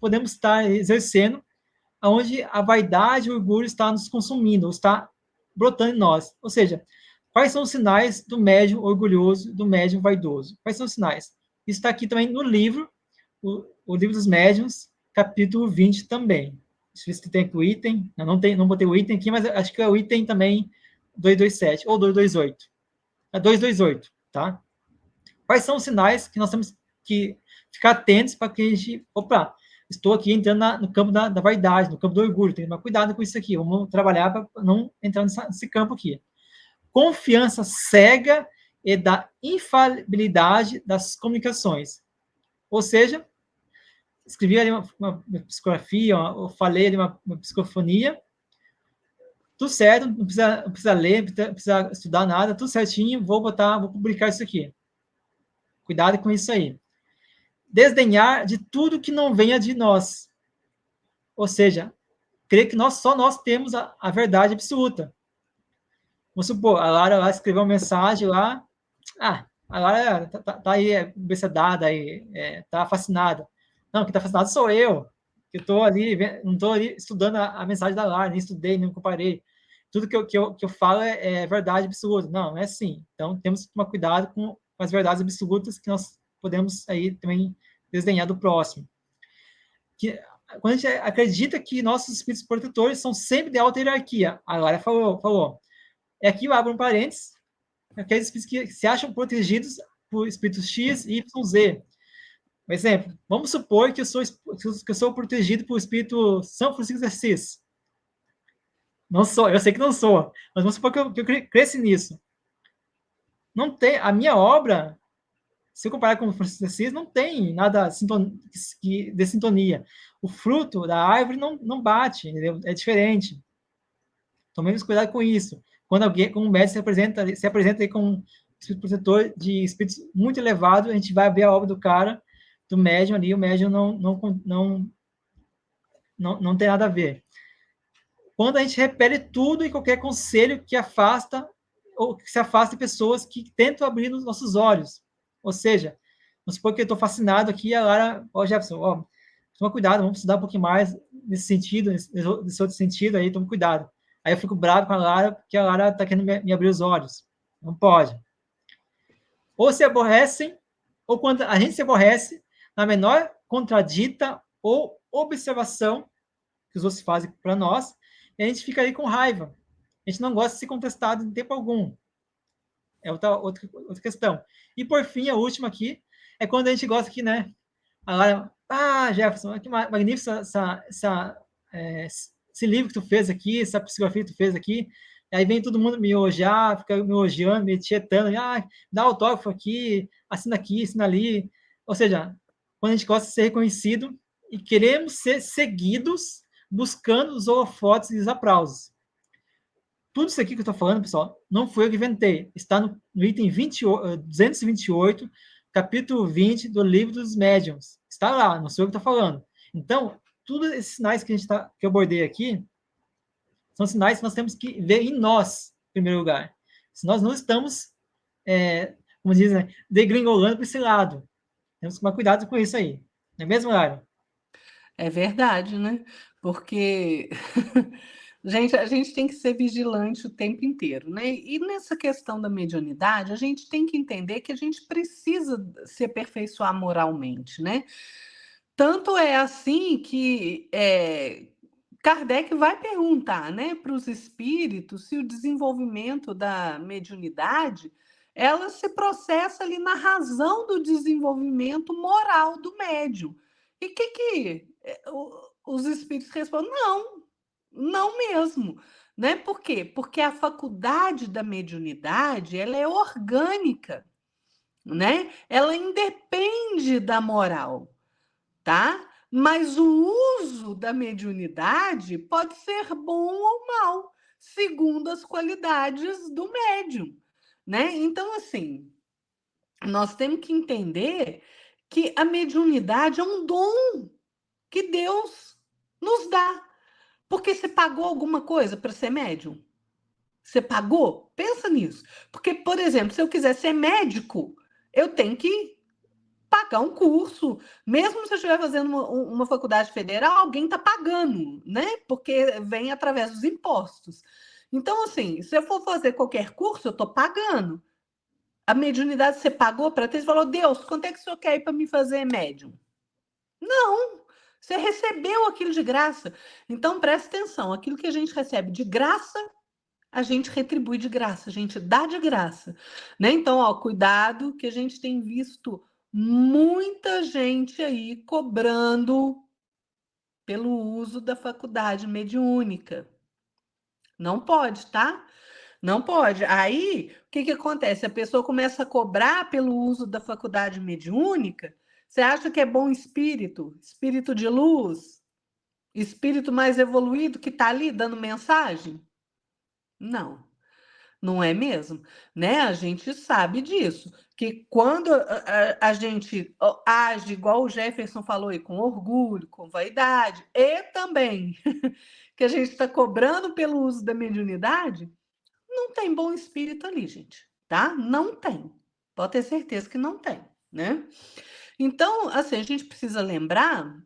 podemos estar exercendo, onde a vaidade e o orgulho está nos consumindo, ou está brotando em nós? Ou seja, quais são os sinais do médium orgulhoso, do médium vaidoso? Quais são os sinais? Isso está aqui também no livro, o livro dos médiuns, capítulo 20 também. Deixa eu ver se tem aqui o item. Não botei o item aqui, mas acho que é o item também 227 ou 228. É 228, tá? Quais são os sinais que nós temos que ficar atentos para que a gente... Opa, estou aqui entrando no campo da vaidade, no campo do orgulho, tem que tomar cuidado com isso aqui, vamos trabalhar para não entrar nesse campo aqui. Confiança cega e da infalibilidade das comunicações. Ou seja, escrevi ali uma psicografia, eu falei ali uma psicofonia, tudo certo, não precisa ler, não precisa estudar nada, tudo certinho, vou publicar isso aqui. Cuidado com isso aí. Desdenhar de tudo que não venha de nós. Ou seja, crer que só nós temos a verdade absoluta. Vamos supor, a Lara lá escreveu uma mensagem lá, a Lara tá aí, obcedada aí, tá fascinada. Não, quem tá fascinado sou eu, que eu tô ali, não tô ali estudando a mensagem da Lara, nem estudei, nem comparei. Tudo que eu falo é verdade absoluta. Não é assim. Então, temos que tomar cuidado com as verdades absolutas que nós podemos aí também desdenhar do próximo. Quando a gente acredita que nossos espíritos protetores são sempre de alta hierarquia, a Lara falou. Aqui eu abro um parênteses, aqueles espíritos que se acham protegidos por espíritos X, Y, Z. Por exemplo, vamos supor que eu sou protegido por espírito São Francisco de Assis. Não sou, eu sei que não sou, mas vamos supor que eu cresci nisso. Não tem, a minha obra, se eu comparar com o Francisco de Assis, não tem nada de sintonia. O fruto da árvore não bate, entendeu? É diferente. Tomemos cuidado com isso. Quando um médico se apresenta aí com um espírito protetor de espíritos muito elevado, a gente vai ver a obra do cara, do médium ali, o médium não tem nada a ver. Quando a gente repele tudo e qualquer conselho que afasta ou que se afasta de pessoas que tentam abrir os nossos olhos. Ou seja, vamos supor que eu estou fascinado aqui, a Lara, Jefferson, toma cuidado, vamos estudar um pouquinho mais nesse sentido, nesse outro sentido aí, toma cuidado. Aí eu fico bravo com a Lara, porque a Lara está querendo me abrir os olhos. Não pode. Ou se aborrecem, ou quando a gente se aborrece, na menor contradita ou observação que os outros fazem para nós, e a gente fica aí com raiva. A gente não gosta de ser contestado em tempo algum. É outra questão. E por fim, a última aqui, é quando a gente gosta que, né? A Lara, Jefferson, que magnífico esse livro que tu fez aqui, essa psicografia que tu fez aqui. Aí vem todo mundo me elogiar, fica me elogiando, me tietando, dá autógrafo aqui, assina ali. Ou seja, quando a gente gosta de ser reconhecido e queremos ser seguidos buscando os holofotes e os aplausos. Tudo isso aqui que eu estou falando, pessoal, não foi eu que inventei. Está no item 228, capítulo 20 do Livro dos Médiuns. Está lá, não sou eu que estou falando. Então, todos esses sinais que eu abordei aqui são sinais que nós temos que ver em nós, em primeiro lugar. Se nós não estamos, como dizem, né, degringolando para esse lado. Temos que tomar cuidado com isso aí. Não é mesmo, Lara? É verdade, né? Porque gente, a gente tem que ser vigilante o tempo inteiro, né? E nessa questão da mediunidade, a gente tem que entender que a gente precisa se aperfeiçoar moralmente, né? Tanto é assim que Kardec vai perguntar, né, para os espíritos se o desenvolvimento da mediunidade ela se processa ali na razão do desenvolvimento moral do médium. E que os espíritos respondem? Não, não mesmo. Né? Por quê? Porque a faculdade da mediunidade ela é orgânica, né? Ela independe da moral, tá? Mas o uso da mediunidade pode ser bom ou mal, segundo as qualidades do médium, né? Então, assim, nós temos que entender que a mediunidade é um dom que Deus nos dá. Porque você pagou alguma coisa para ser médium? Você pagou? Pensa nisso. Porque, por exemplo, se eu quiser ser médico, eu tenho que pagar um curso. Mesmo se eu estiver fazendo uma faculdade federal, alguém está pagando, né? Porque vem através dos impostos. Então, assim, se eu for fazer qualquer curso, eu estou pagando. A mediunidade você pagou para ter? Você falou, Deus, quanto é que o senhor quer ir para me fazer médium? Não, você recebeu aquilo de graça. Então, presta atenção, aquilo que a gente recebe de graça, a gente retribui de graça, a gente dá de graça. Né? Então, ó, cuidado que a gente tem visto muita gente aí cobrando pelo uso da faculdade mediúnica. Não pode, tá? Não pode. Aí, o que acontece? A pessoa começa a cobrar pelo uso da faculdade mediúnica. Você acha que é bom espírito? Espírito de luz? Espírito mais evoluído que está ali dando mensagem? Não, não é mesmo, né? A gente sabe disso, que quando a gente age, igual o Jefferson falou aí, com orgulho, com vaidade, e também que a gente está cobrando pelo uso da mediunidade, não tem bom espírito ali, gente, tá? Não tem. Pode ter certeza que não tem, né? Então, assim, a gente precisa lembrar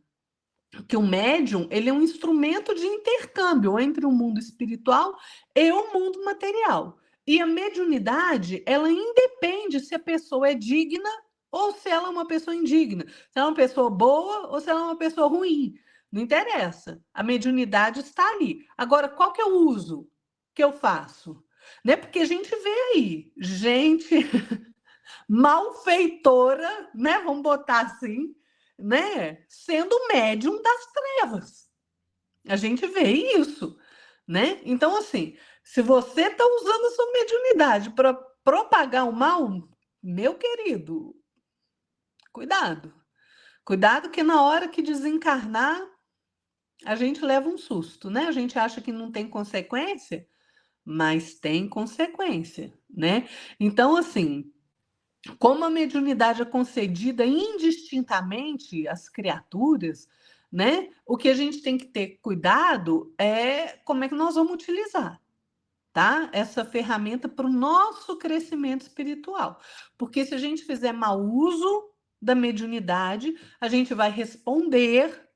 que o médium, ele é um instrumento de intercâmbio entre o mundo espiritual e o mundo material. E a mediunidade, ela independe se a pessoa é digna ou se ela é uma pessoa indigna, se ela é uma pessoa boa ou se ela é uma pessoa ruim. Não interessa. A mediunidade está ali. Agora, qual que é o uso que eu faço? Né? Porque a gente vê aí gente malfeitora, né? Vamos botar assim, né? Sendo médium das trevas. A gente vê isso, né? Então, assim, se você está usando a sua mediunidade para propagar o mal, meu querido, cuidado. Cuidado que na hora que desencarnar, a gente leva um susto, né? A gente acha que não tem consequência, mas tem consequência, né? Então, assim, como a mediunidade é concedida indistintamente às criaturas, né? O que a gente tem que ter cuidado é como é que nós vamos utilizar, tá? Essa ferramenta para o nosso crescimento espiritual. Porque se a gente fizer mau uso da mediunidade, a gente vai responder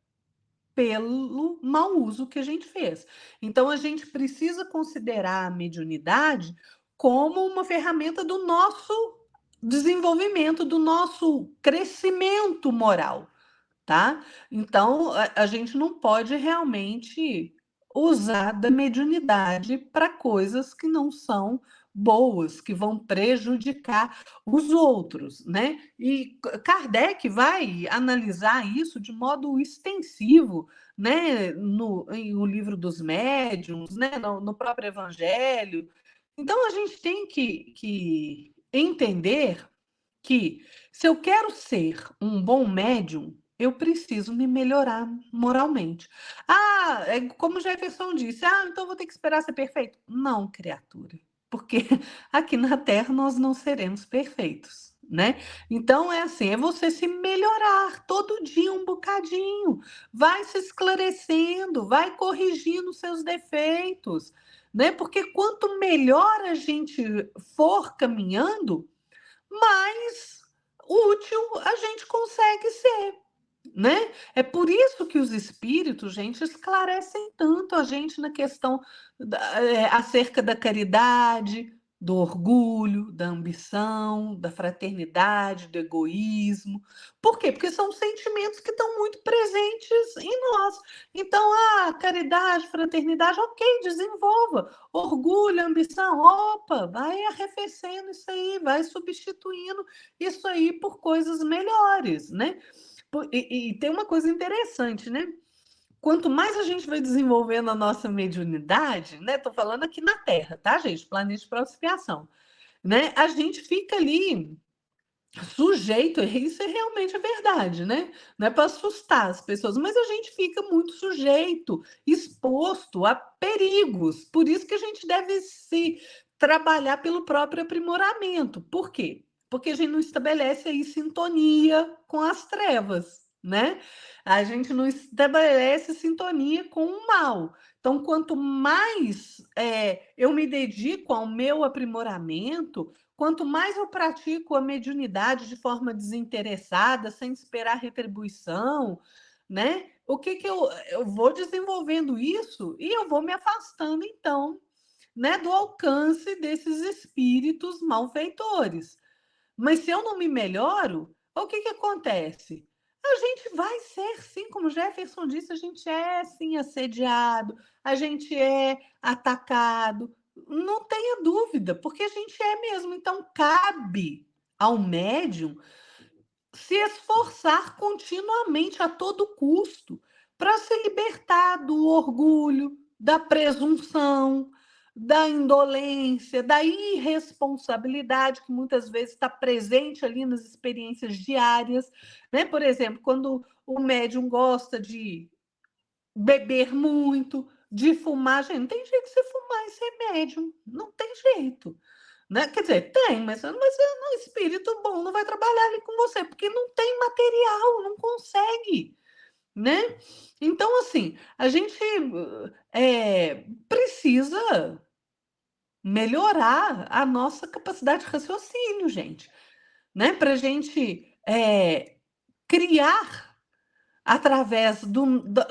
pelo mau uso que a gente fez. Então, a gente precisa considerar a mediunidade como uma ferramenta do nosso desenvolvimento, do nosso crescimento moral, tá? Então, a gente não pode realmente usar da mediunidade para coisas que não são boas, que vão prejudicar os outros, né? E Kardec vai analisar isso de modo extensivo, né? No livro dos médiuns, né? No próprio Evangelho. Então, a gente tem que entender que se eu quero ser um bom médium, eu preciso me melhorar moralmente. Ah, é como o Jefferson disse, então eu vou ter que esperar ser perfeito. Não, criatura, porque aqui na Terra nós não seremos perfeitos, né? Então é assim, é você se melhorar todo dia um bocadinho, vai se esclarecendo, vai corrigindo seus defeitos, né? Porque quanto melhor a gente for caminhando, mais útil a gente consegue ser, né? É por isso que os espíritos, gente, esclarecem tanto a gente na questão acerca da caridade, do orgulho, da ambição, da fraternidade, do egoísmo. Por quê? Porque são sentimentos que estão muito presentes em nós. Então, caridade, fraternidade, ok, desenvolva. Orgulho, ambição, opa, vai arrefecendo isso aí, vai substituindo isso aí por coisas melhores, né? E tem uma coisa interessante, né? Quanto mais a gente vai desenvolvendo a nossa mediunidade, né? Tô falando aqui na Terra, tá, gente? Planeta de prospiação, né? A gente fica ali sujeito, isso é realmente a verdade, né? Não é para assustar as pessoas, mas a gente fica muito sujeito, exposto a perigos. Por isso que a gente deve se trabalhar pelo próprio aprimoramento. Por quê? Porque a gente não estabelece aí sintonia com as trevas, né? A gente não estabelece sintonia com o mal. Então, quanto mais eu me dedico ao meu aprimoramento, quanto mais eu pratico a mediunidade de forma desinteressada, sem esperar retribuição, né? O que eu vou desenvolvendo isso e eu vou me afastando, então, né, do alcance desses espíritos malfeitores. Mas se eu não me melhoro, o que acontece? A gente vai ser, sim, como Jefferson disse, a gente é, sim, assediado, a gente é atacado, não tenha dúvida, porque a gente é mesmo. Então, cabe ao médium se esforçar continuamente, a todo custo, para se libertar do orgulho, da presunção, da indolência, da irresponsabilidade que muitas vezes está presente ali nas experiências diárias, né? Por exemplo, quando o médium gosta de beber muito, de fumar, gente, não tem jeito de você fumar e ser médium, não tem jeito, Né? Quer dizer, tem, mas o espírito bom não vai trabalhar ali com você, porque não tem material, não consegue, né? Então, assim, a gente precisa melhorar a nossa capacidade de raciocínio, gente, né? Para a gente criar, através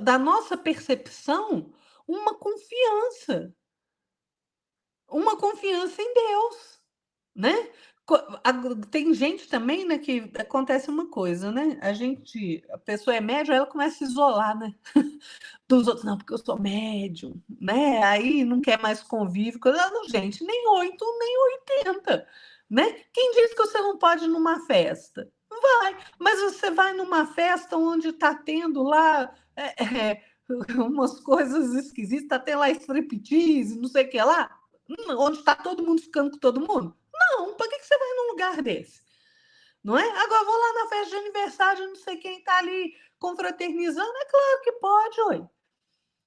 da nossa percepção, uma confiança em Deus, né? Tem gente também, né, que acontece uma coisa, né? A pessoa é médium, ela começa a se isolar, né? Dos outros, não, porque eu sou médium, né? Aí não quer mais convívio. Não, gente, nem 8, nem 80, né? Quem diz que você não pode ir numa festa? Vai, mas você vai numa festa onde está tendo lá umas coisas esquisitas, está tendo lá striptease, não sei o que lá, onde está todo mundo ficando com todo mundo? Não, para que você vai num lugar desse? Não é? Agora eu vou lá na festa de aniversário, não sei quem está ali confraternizando, é claro que pode, oi.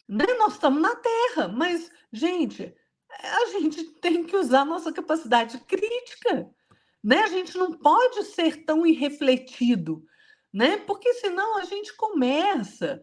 Né? Nós estamos na Terra, mas, gente, a gente tem que usar a nossa capacidade crítica, né? A gente não pode ser tão irrefletido, né? Porque senão a gente começa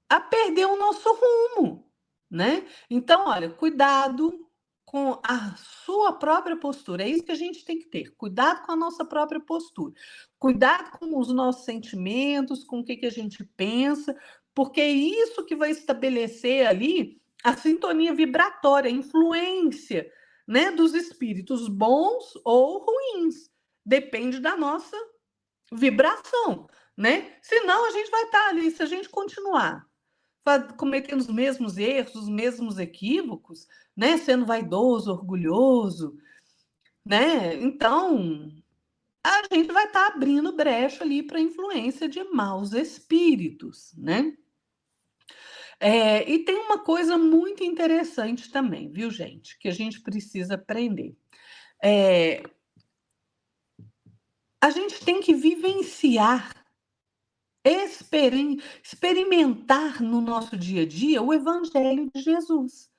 a perder o nosso rumo, né? Então, olha, cuidado com a sua própria postura. É isso que a gente tem que ter. Cuidado com a nossa própria postura. Cuidado com os nossos sentimentos, com o que a gente pensa, porque é isso que vai estabelecer ali a sintonia vibratória, a influência, né, dos espíritos bons ou ruins. Depende da nossa vibração, né? Senão a gente vai estar ali, se a gente continuar cometendo os mesmos erros, os mesmos equívocos, né? Sendo vaidoso, orgulhoso, né? Então, a gente vai estar abrindo brecha ali para a influência de maus espíritos, né? E tem uma coisa muito interessante também, viu, gente? Que a gente precisa aprender. A gente tem que vivenciar, experimentar no nosso dia a dia o Evangelho de Jesus.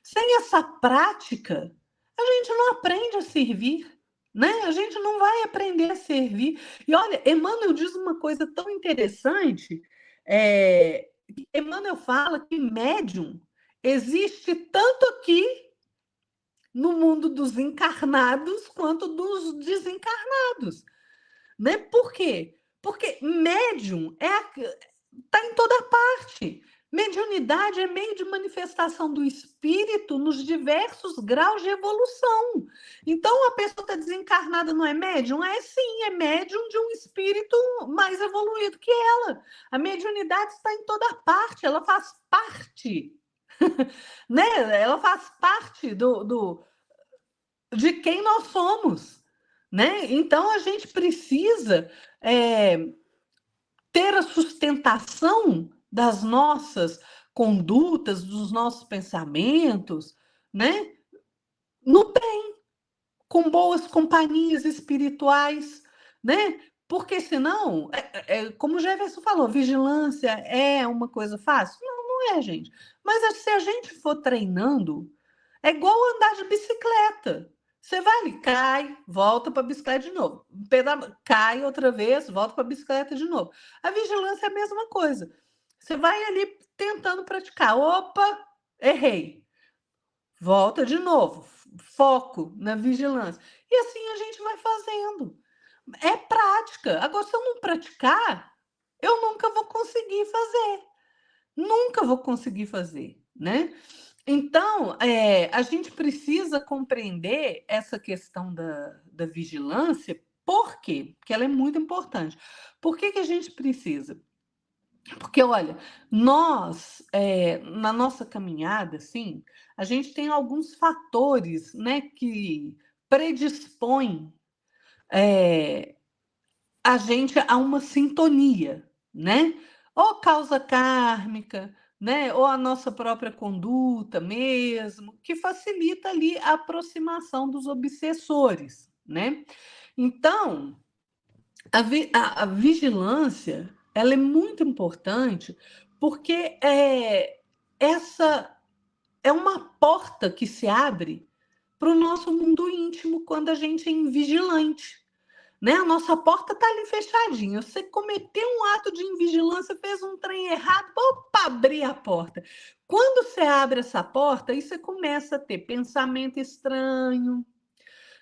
Sem essa prática, a gente não aprende a servir, né? A gente não vai aprender a servir. E olha, Emmanuel diz uma coisa tão interessante. Emmanuel fala que médium existe tanto aqui no mundo dos encarnados quanto dos desencarnados, né? Por quê? Porque médium está em toda parte. Mediunidade é meio de manifestação do espírito nos diversos graus de evolução. Então, a pessoa está desencarnada não é médium? É sim, é médium de um espírito mais evoluído que ela. A mediunidade está em toda parte, ela faz parte, né? Ela faz parte de quem nós somos, né? Então, a gente precisa ter a sustentação das nossas condutas, dos nossos pensamentos, né? No bem, com boas companhias espirituais, né? Porque senão, como o Jefferson falou, vigilância é uma coisa fácil? Não, não é, gente. Mas se a gente for treinando, é igual andar de bicicleta. Você vai ali, cai, volta para a bicicleta de novo. Cai outra vez, volta para a bicicleta de novo. A vigilância é a mesma coisa. Você vai ali tentando praticar. Opa, errei. Volta de novo. Foco na vigilância. E assim a gente vai fazendo. É prática. Agora, se eu não praticar, eu nunca vou conseguir fazer. Nunca vou conseguir fazer, né? Então, a gente precisa compreender essa questão da vigilância. Por quê? Porque ela é muito importante. Por que a gente precisa? Porque, olha, nós, na nossa caminhada, assim, a gente tem alguns fatores, né, que predispõem a gente a uma sintonia, né? Ou causa kármica, né? Ou a nossa própria conduta mesmo, que facilita ali a aproximação dos obsessores, né? Então, a vigilância, ela é muito importante porque essa é uma porta que se abre para o nosso mundo íntimo quando a gente é invigilante. Né? A nossa porta está ali fechadinha. Você cometeu um ato de invigilância, fez um trem errado, opa, abrir a porta. Quando você abre essa porta, aí você começa a ter pensamento estranho,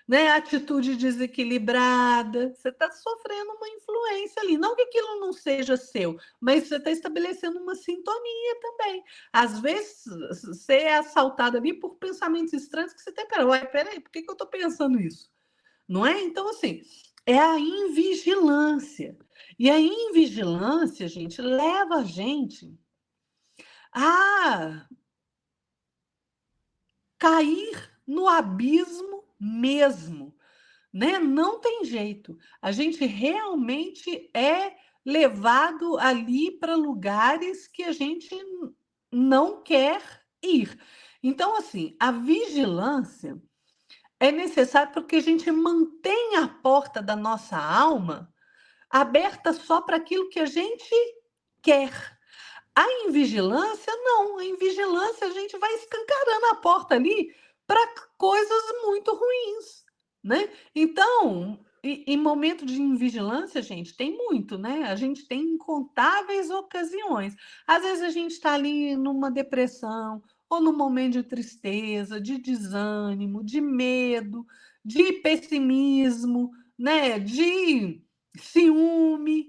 né? Atitude desequilibrada. Você está sofrendo uma influência ali. Não que aquilo não seja seu, mas você está estabelecendo uma sintonia também. Às vezes, você é assaltado ali por pensamentos estranhos que você tem. Peraí, por que eu estou pensando isso? Não é? Então, assim, é a invigilância. E a invigilância, gente, leva a gente a cair no abismo mesmo, né? Não tem jeito. A gente realmente é levado ali para lugares que a gente não quer ir. Então, assim, a vigilância é necessária porque a gente mantém a porta da nossa alma aberta só para aquilo que a gente quer. A invigilância, não. A invigilância, a gente vai escancarando a porta ali para coisas muito ruins, né? Então, em momento de invigilância, gente, tem muito, né? A gente tem incontáveis ocasiões. Às vezes a gente está ali numa depressão, ou num momento de tristeza, de desânimo, de medo, de pessimismo, né? De ciúme,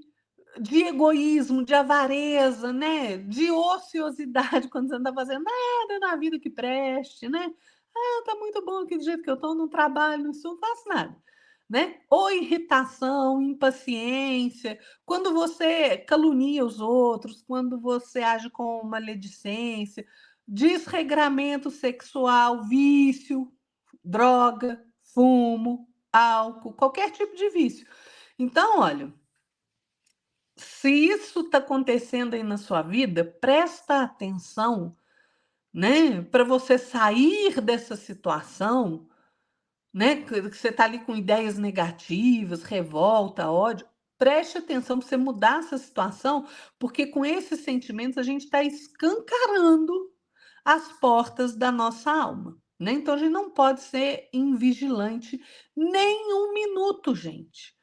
de egoísmo, de avareza, né? De ociosidade, quando você não está fazendo nada na vida que preste, né? Ah, tá muito bom aqui do jeito que eu estou, não trabalho, não faço nada. Né? Ou irritação, impaciência, quando você calunia os outros, quando você age com maledicência, desregramento sexual, vício, droga, fumo, álcool, qualquer tipo de vício. Então, olha, se isso está acontecendo aí na sua vida, presta atenção, né? Para você sair dessa situação, né? Que você está ali com ideias negativas, revolta, ódio. Preste atenção para você mudar essa situação, porque com esses sentimentos a gente está escancarando as portas da nossa alma. Né? Então a gente não pode ser invigilante nem um minuto, gente.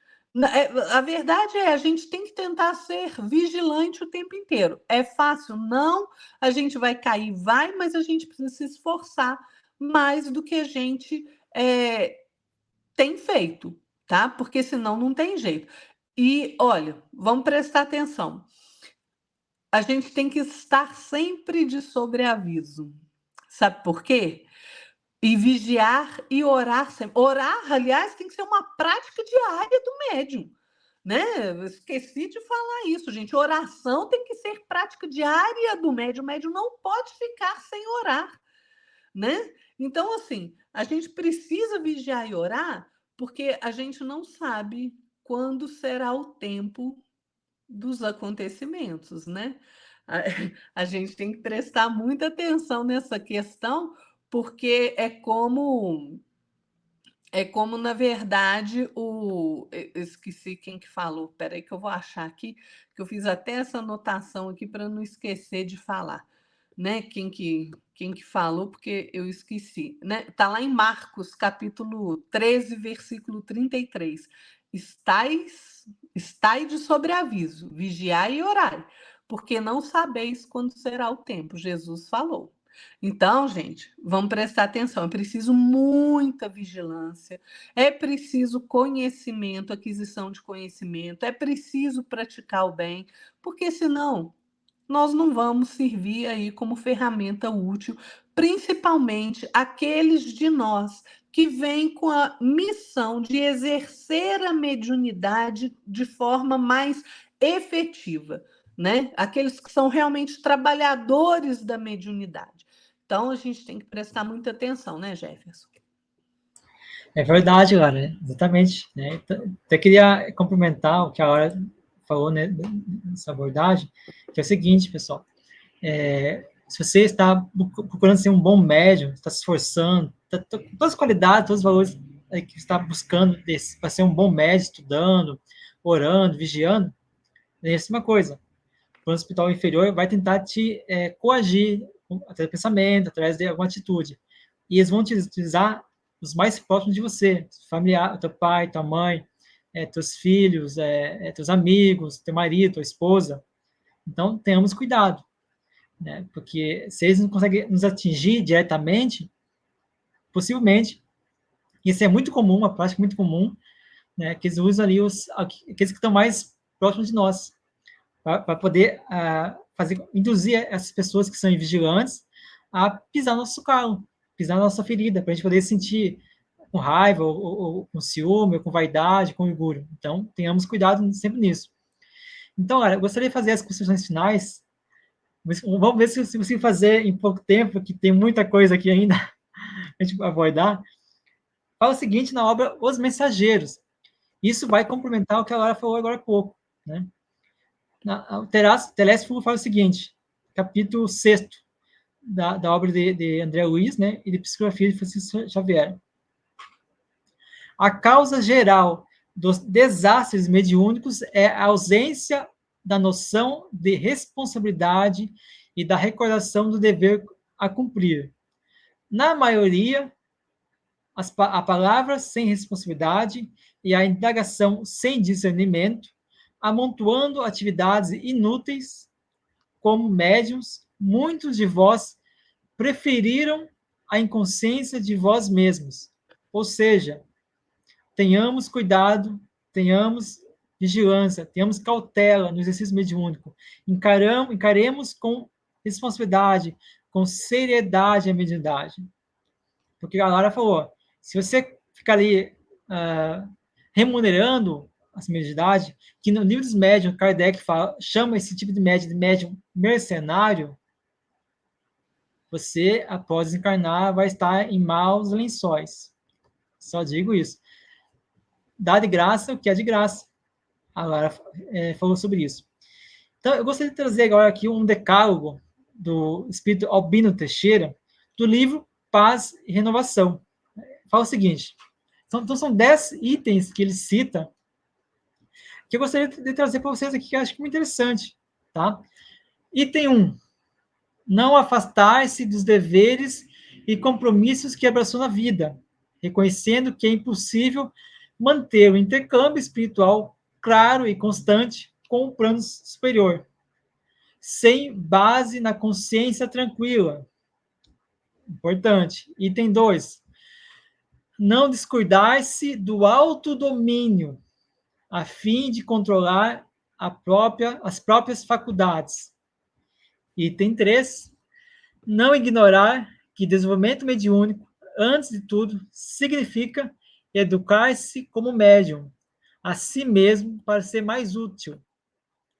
A verdade é, a gente tem que tentar ser vigilante o tempo inteiro. É fácil? Não. A gente vai cair, vai, mas a gente precisa se esforçar mais do que a gente tem feito, tá? Porque senão não tem jeito. E olha, vamos prestar atenção. A gente tem que estar sempre de sobreaviso. Sabe por quê? E vigiar e orar sempre. Orar, aliás, tem que ser uma prática diária do médium. Né? Eu esqueci de falar isso, gente. Oração tem que ser prática diária do médium. O médium não pode ficar sem orar. Né? Então, assim, a gente precisa vigiar e orar porque a gente não sabe quando será o tempo dos acontecimentos, né? A gente tem que prestar muita atenção nessa questão, porque na verdade, eu esqueci quem que falou. Peraí que eu vou achar aqui, que eu fiz até essa anotação aqui para não esquecer de falar, né? Quem que falou, porque eu esqueci, né? Tá lá em Marcos, capítulo 13, versículo 33. Estai de sobreaviso, vigiai e orai, porque não sabeis quando será o tempo, Jesus falou. Então, gente, vamos prestar atenção. É preciso muita vigilância, é preciso conhecimento, aquisição de conhecimento, é preciso praticar o bem, porque senão nós não vamos servir aí como ferramenta útil, principalmente aqueles de nós que vêm com a missão de exercer a mediunidade de forma mais efetiva, né? Aqueles que são realmente trabalhadores da mediunidade. Então, a gente tem que prestar muita atenção, né, Jefferson? É verdade, Lara, exatamente. Né? Até queria complementar o que a Lara falou, né, nessa abordagem, que é o seguinte, pessoal. Se você está procurando ser um bom médium, está se esforçando, todas as qualidades, todos os valores que você está buscando para ser um bom médium, estudando, orando, vigiando, é a mesma coisa. O plano espiritual inferior vai tentar te coagir através do pensamento, através de alguma atitude. E eles vão te utilizar os mais próximos de você, familiar, teu pai, tua mãe, teus filhos, teus amigos, teu marido, tua esposa. Então, tenhamos cuidado, né? Porque se eles não conseguem nos atingir diretamente, possivelmente, isso é muito comum, uma prática muito comum, né? Que eles usam ali aqueles que estão mais próximos de nós, para poder induzir essas pessoas que são vigilantes a pisar no nosso calo, pisar na nossa ferida, para a gente poder sentir com raiva, ou com ciúme, ou com vaidade, com orgulho. Então, tenhamos cuidado sempre nisso. Então, olha, eu gostaria de fazer as considerações finais. Vamos ver se eu consigo fazer em pouco tempo, porque tem muita coisa aqui ainda a gente abordar. Fala o seguinte na obra Os Mensageiros. Isso vai complementar o que a Lara falou agora há pouco, né? O Telésforo fala o seguinte, capítulo 6 da obra de André Luiz, né, e de Psicografia de Francisco Xavier. A causa geral dos desastres mediúnicos é a ausência da noção de responsabilidade e da recordação do dever a cumprir. Na maioria, a palavra sem responsabilidade e a indagação sem discernimento, amontoando atividades inúteis como médiums, muitos de vós preferiram a inconsciência de vós mesmos. Ou seja, tenhamos cuidado, tenhamos vigilância, tenhamos cautela no exercício mediúnico. Encaremos com responsabilidade, com seriedade a mediunidade. Porque a Lara falou, se você ficar ali remunerando essa mediunidade, que no livro dos médiuns, Kardec chama esse tipo de médium mercenário, você, após desencarnar, vai estar em maus lençóis. Só digo isso. Dá de graça o que é de graça. A Lara falou sobre isso. Então, eu gostaria de trazer agora aqui um decálogo do espírito Albino Teixeira, do livro Paz e Renovação. Fala o seguinte, então são 10 itens que ele cita, que eu gostaria de trazer para vocês aqui, que eu acho muito interessante. Tá? Item 1. Não afastar-se dos deveres e compromissos que abraçou na vida, reconhecendo que é impossível manter o intercâmbio espiritual claro e constante com o plano superior, sem base na consciência tranquila. Importante. Item 2. Não descuidar-se do autodomínio, a fim de controlar as próprias faculdades. Item 3. Não ignorar que desenvolvimento mediúnico, antes de tudo, significa educar-se como médium, a si mesmo para ser mais útil.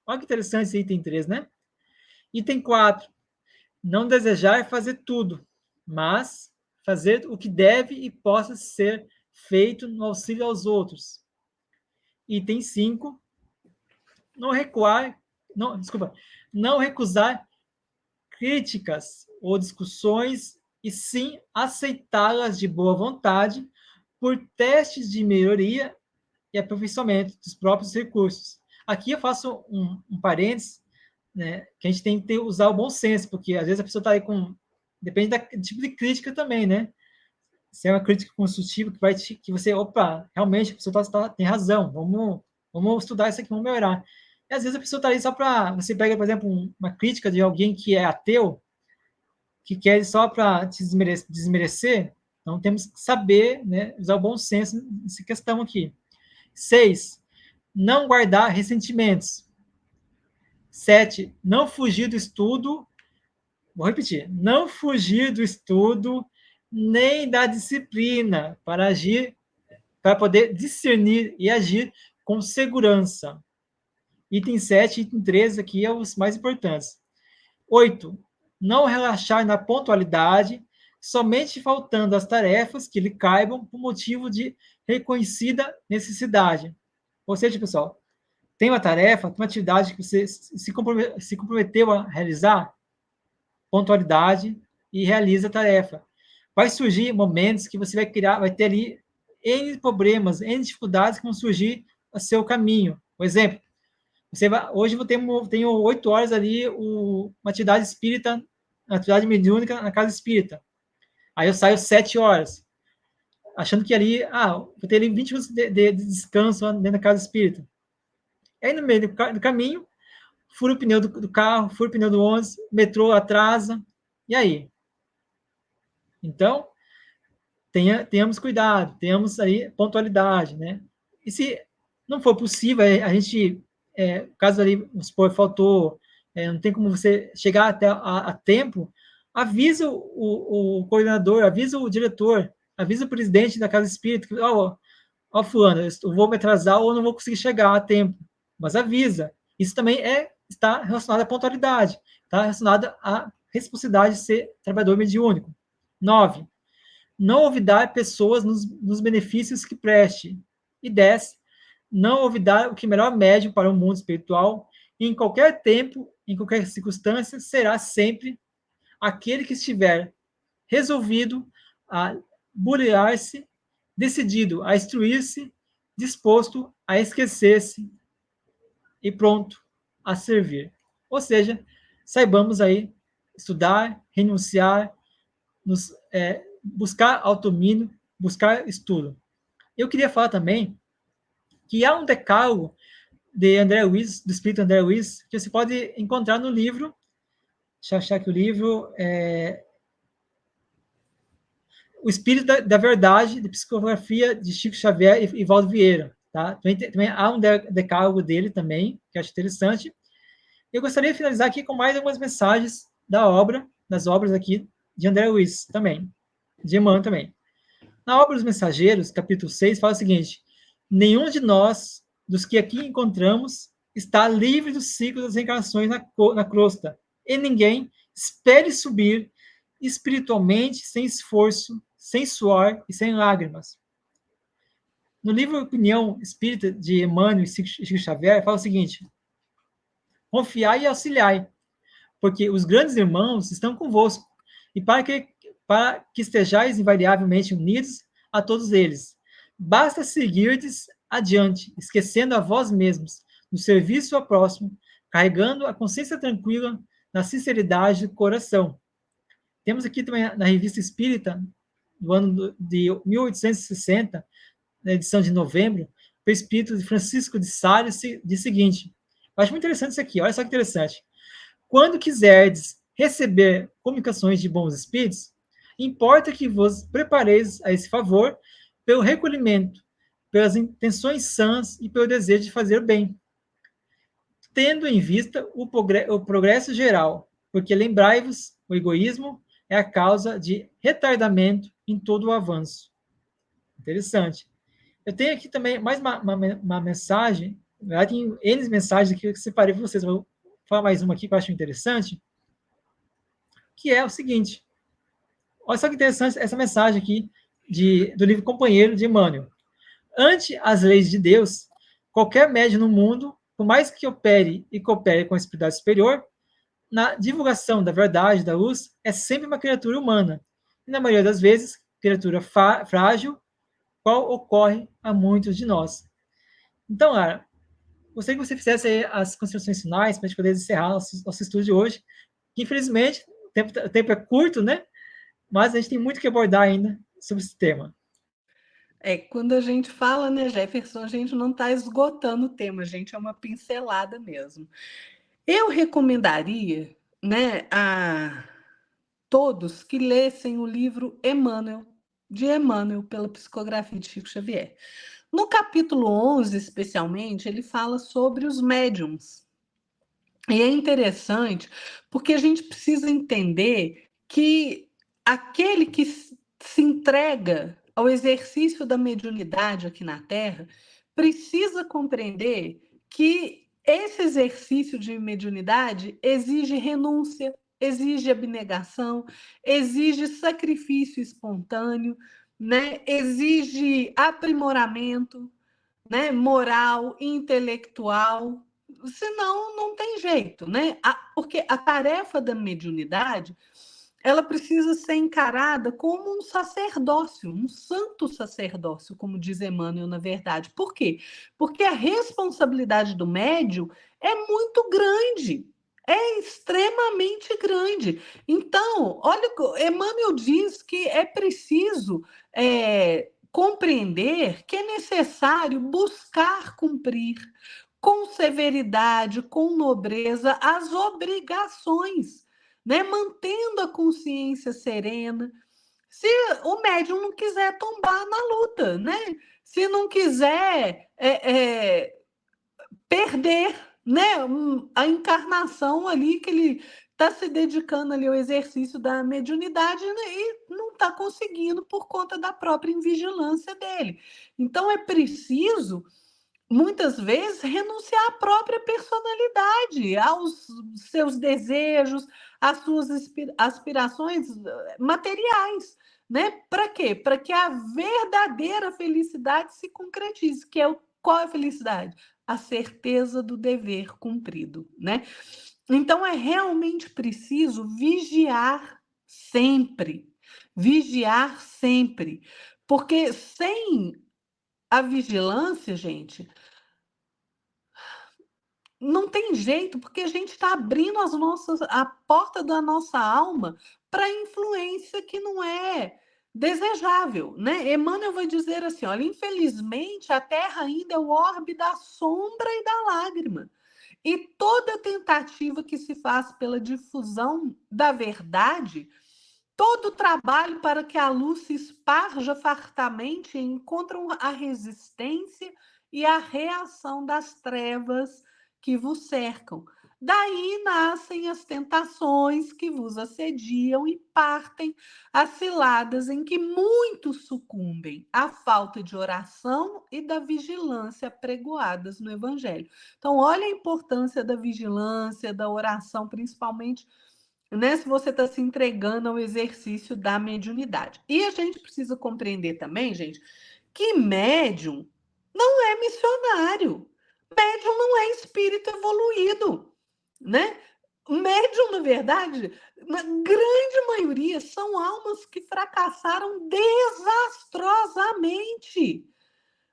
Olha que interessante esse item 3, né? Item 4. Não desejar fazer tudo, mas fazer o que deve e possa ser feito no auxílio aos outros. Item 5. Não recusar críticas ou discussões e sim aceitá-las de boa vontade por testes de melhoria e aperfeiçoamento dos próprios recursos. Aqui eu faço um parênteses, né, que a gente tem que usar o bom senso, porque às vezes a pessoa está aí com... Depende do tipo de crítica também, né? Se é uma crítica construtiva que você, opa, realmente a pessoa tem razão, vamos estudar isso aqui, vamos melhorar. E às vezes a pessoa está aí só para... Você pega, por exemplo, uma crítica de alguém que é ateu, que quer só para te desmerecer, então temos que saber, né, usar o bom senso nessa questão aqui. 6. Não guardar ressentimentos. 7. Não fugir do estudo. Vou repetir. Não fugir do estudo nem da disciplina para poder discernir e agir com segurança. Item 7 e item 13 aqui é os mais importantes. 8. Não relaxar na pontualidade, somente faltando as tarefas que lhe caibam por motivo de reconhecida necessidade. Ou seja, pessoal, tem uma tarefa, tem uma atividade que você se comprometeu a realizar, pontualidade e realiza a tarefa. Vai surgir momentos que você vai ter ali N problemas, N dificuldades que vão surgir a seu caminho. Por exemplo, hoje eu tenho 8 horas ali, uma atividade espírita, uma atividade mediúnica na casa espírita. Aí eu saio 7 horas. achando que ali, vou ter ali 20 minutos de descanso dentro da casa espírita. Aí, no meio do caminho, fura o pneu do carro, fura o pneu do ônibus, metrô atrasa, e aí? Então, tenhamos cuidado, tenhamos aí pontualidade, né? E se não for possível, a gente, caso ali, vamos supor, faltou, não tem como você chegar até a tempo, avisa o coordenador, avisa o diretor, avisa o presidente da casa espírita, que, fulano, eu vou me atrasar ou não vou conseguir chegar a tempo, mas avisa. Isso também está relacionado à pontualidade, está relacionado à responsabilidade de ser trabalhador mediúnico. 9. Não olvidar pessoas nos benefícios que preste. E 10. Não olvidar o que melhor médium para o mundo espiritual, e em qualquer tempo, em qualquer circunstância, será sempre aquele que estiver resolvido a burear-se, decidido a instruir-se, disposto a esquecer-se e pronto a servir. Ou seja, saibamos aí estudar, renunciar, buscar automínio, buscar estudo. Eu queria falar também que há um decálogo de André Luiz, do espírito André Luiz, que você pode encontrar no livro. Deixa eu achar aqui o livro. O Espírito da Verdade, de Psicografia de Chico Xavier e Valdo Vieira. Tá? Também há um decálogo dele também, que eu acho interessante. Eu gostaria de finalizar aqui com mais algumas mensagens das obras aqui de André Luiz também, de Emmanuel também. Na obra dos Mensageiros, capítulo 6, fala o seguinte: nenhum de nós, dos que aqui encontramos, está livre do ciclo das reencarnações na crosta, e ninguém espere subir espiritualmente sem esforço, sem suor e sem lágrimas. No livro Opinião Espírita de Emmanuel e Chico Xavier, fala o seguinte: confiai e auxiliai, porque os grandes irmãos estão convosco, e para que estejais invariavelmente unidos a todos eles, basta seguirdes adiante, esquecendo a vós mesmos, no serviço ao próximo, carregando a consciência tranquila na sinceridade do coração. Temos aqui também na Revista Espírita, do ano de 1860, na edição de novembro, o espírito de Francisco de Sales diz o seguinte: eu acho muito interessante isso aqui, olha só que interessante. Quando quiserdes receber comunicações de bons espíritos, importa que vos prepareis a esse favor pelo recolhimento, pelas intenções sãs e pelo desejo de fazer bem, tendo em vista o progresso geral, porque lembrai-vos, o egoísmo é a causa de retardamento em todo o avanço. Interessante. Eu tenho aqui também mais uma mensagem, na verdade, tem N mensagens aqui que eu separei para vocês, vou falar mais uma aqui que eu acho interessante, que é o seguinte: olha só que interessante essa mensagem aqui do livro Companheiro de Emmanuel. Ante as leis de Deus, qualquer médium no mundo, por mais que opere e coopere com a espiritualidade superior, na divulgação da verdade, da luz, é sempre uma criatura humana, e na maioria das vezes, criatura frágil, qual ocorre a muitos de nós. Então, Lara, gostaria que você fizesse as considerações finais para a gente poder encerrar nosso estudo de hoje, que infelizmente o tempo é curto, né? Mas a gente tem muito que abordar ainda sobre esse tema. Quando a gente fala, né, Jefferson, a gente não está esgotando o tema, a gente é uma pincelada mesmo. Eu recomendaria, né, a todos que lessem o livro Emmanuel, de Emmanuel, pela psicografia de Chico Xavier. No capítulo 11, especialmente, ele fala sobre os médiums. E é interessante porque a gente precisa entender que aquele que se entrega ao exercício da mediunidade aqui na Terra precisa compreender que esse exercício de mediunidade exige renúncia, exige abnegação, exige sacrifício espontâneo, né? Exige aprimoramento, né? Moral, intelectual. Senão, não tem jeito, né? Porque a tarefa da mediunidade ela precisa ser encarada como um sacerdócio, um santo sacerdócio, como diz Emmanuel, na verdade. Por quê? Porque a responsabilidade do médium é muito grande, é extremamente grande. Então, olha, Emmanuel diz que é preciso compreender que é necessário buscar cumprir com severidade, com nobreza, as obrigações, né? Mantendo a consciência serena. Se o médium não quiser tombar na luta, né? Se não quiser perder, né, a encarnação ali que ele está se dedicando ali ao exercício da mediunidade, né, e não está conseguindo por conta da própria invigilância dele. Então é preciso muitas vezes renunciar à própria personalidade, aos seus desejos, às suas aspirações materiais, né? Para quê? Para que a verdadeira felicidade se concretize, que é qual é a felicidade? A certeza do dever cumprido, né? Então é realmente preciso vigiar sempre, porque sem a vigilância, gente, não tem jeito, porque a gente está abrindo a porta da nossa alma para influência que não é desejável, né? Emmanuel vai dizer assim, olha, infelizmente a Terra ainda é o orbe da sombra e da lágrima. E toda tentativa que se faz pela difusão da verdade, todo trabalho para que a luz se esparja fartamente, encontram a resistência e a reação das trevas que vos cercam. Daí nascem as tentações que vos assediam e partem as ciladas em que muitos sucumbem à falta de oração e da vigilância pregoadas no Evangelho. Então, olha a importância da vigilância, da oração, principalmente, né, se você está se entregando ao exercício da mediunidade. E a gente precisa compreender também, gente, que médium não é missionário. Médium não é espírito evoluído, né? Médium, na verdade, na grande maioria, são almas que fracassaram desastrosamente,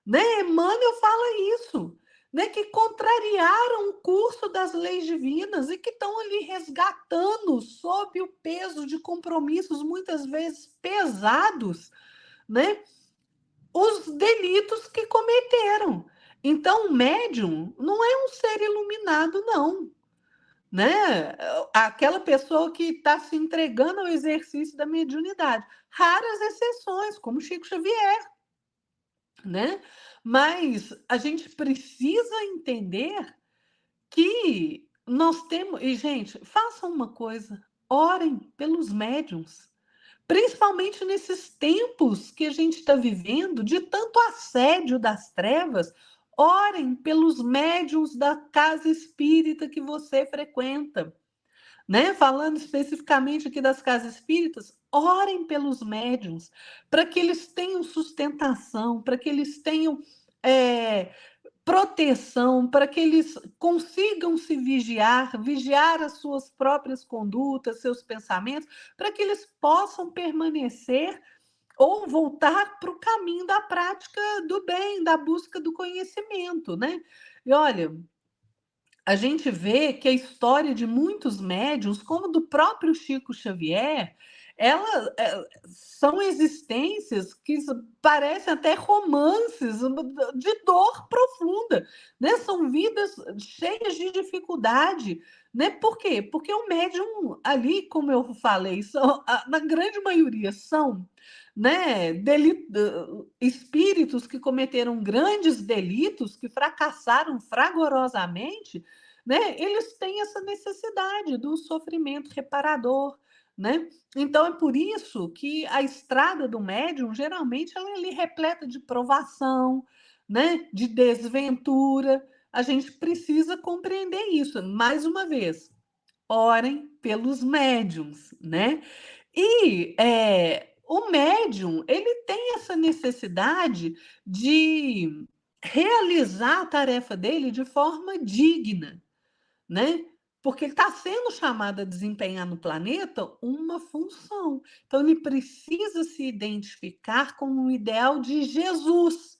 né? Emmanuel fala isso, né? Que contrariaram o curso das leis divinas e que estão ali resgatando sob o peso de compromissos muitas vezes pesados, né? Os delitos que cometeram. Então, o médium não é um ser iluminado, não, né? Aquela pessoa que está se entregando ao exercício da mediunidade. Raras exceções, como Chico Xavier, né? Mas a gente precisa entender que nós temos. E, gente, façam uma coisa: orem pelos médiuns. Principalmente nesses tempos que a gente está vivendo, de tanto assédio das trevas, orem pelos médiuns da casa espírita que você frequenta, né? Falando especificamente aqui das casas espíritas, orem pelos médiuns, para que eles tenham sustentação, para que eles tenham proteção, para que eles consigam se vigiar as suas próprias condutas, seus pensamentos, para que eles possam permanecer ou voltar para o caminho da prática do bem, da busca do conhecimento, né? E olha, a gente vê que a história de muitos médiuns, como do próprio Chico Xavier, elas são existências que parecem até romances de dor profunda, né? São vidas cheias de dificuldade, né? Por quê? Porque o médium ali, como eu falei, na grande maioria são, né, espíritos que cometeram grandes delitos, que fracassaram fragorosamente, né? Eles têm essa necessidade do sofrimento reparador, né? Então é por isso que a estrada do médium geralmente ela é ali repleta de provação, né? De desventura. A gente precisa compreender isso. Mais uma vez, orem pelos médiums, né? E o médium ele tem essa necessidade de realizar a tarefa dele de forma digna, né? Porque ele está sendo chamado a desempenhar no planeta uma função. Então, ele precisa se identificar com o ideal de Jesus.